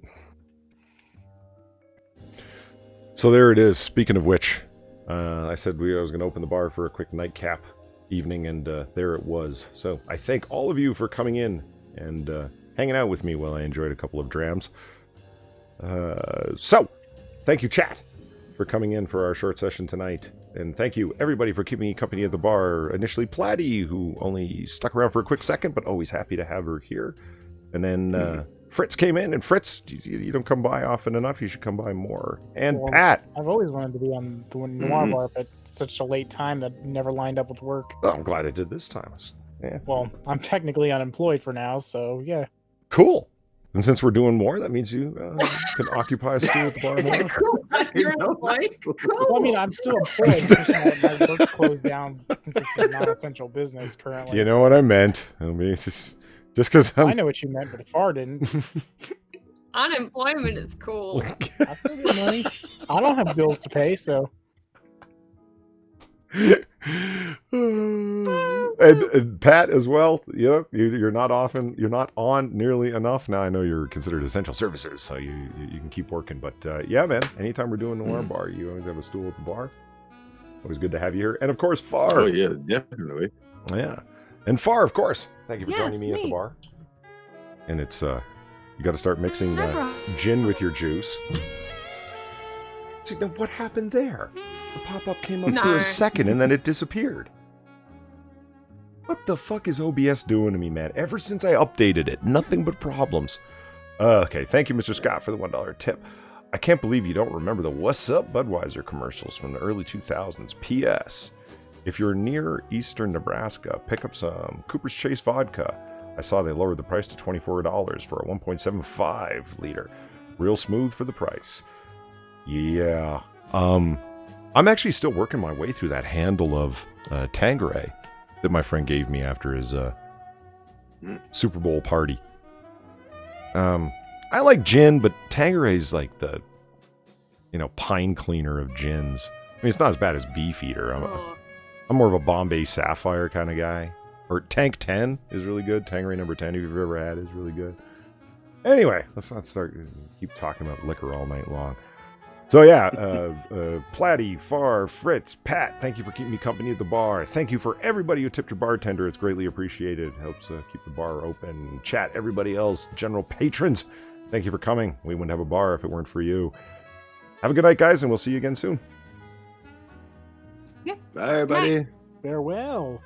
So there it is. Speaking of which, I said I was going to open the bar for a quick nightcap evening, and there it was. So I thank all of you for coming in and hanging out with me while I enjoyed a couple of drams. So, thank you, chat, for coming in for our short session tonight. And thank you, everybody, for keeping me company at the bar. Initially, Platty, who only stuck around for a quick second, but always happy to have her here. And then Fritz came in, and Fritz, you don't come by often enough. You should come by more. And Well, Pat. I've always wanted to be on the Noir Bar, but such a late time that never lined up with work. Oh, I'm glad I did this time. Yeah. Well, I'm technically unemployed for now, so yeah. Cool. And since we're doing more, that means you can occupy a stool at the bar more. Cool. You're employed. Cool. Well, I mean, I'm still employed. It's just my work's closed down since it's a non-essential business currently. You know what I meant. I mean, it's just because I know what you meant, but Far didn't. Unemployment is cool. I still get money. I don't have bills to pay, so and Pat as well. You're not on nearly enough. Now I know you're considered essential services, so you can keep working. But yeah, man, anytime we're doing Noir Bar, you always have a stool at the bar. Always good to have you here. And of course, Far. Oh yeah, definitely. Yeah, and Far, of course. Thank you for joining me at the me. bar. And it's you got to start mixing gin with your juice. See, now what happened there? The pop-up came up for No. a second and then it disappeared. What the fuck is OBS doing to me, man? Ever since I updated it, nothing but problems. Okay, thank you, Mr. Scott, for the $1 tip. I can't believe you don't remember the What's Up Budweiser commercials from the early 2000s. P.S. If you're near eastern Nebraska, pick up some Cooper's Chase vodka. I saw they lowered the price to $24 for a 1.75 liter. Real smooth for the price. Yeah. I'm actually still working my way through that handle of Tanqueray that my friend gave me after his Super Bowl party. I like gin, but Tanqueray's like the, pine cleaner of gins. I mean, it's not as bad as Beefeater. I'm more of a Bombay Sapphire kind of guy. Or Tank 10 is really good. Tanqueray number 10, if you've ever had, is really good. Anyway, let's not keep talking about liquor all night long. So yeah, Platty, Far, Fritz, Pat, thank you for keeping me company at the bar. Thank you for everybody who tipped your bartender. It's greatly appreciated. Helps keep the bar open. Chat, everybody else, general patrons, thank you for coming. We wouldn't have a bar if it weren't for you. Have a good night, guys, and we'll see you again soon. Yeah. Bye, everybody. farewell.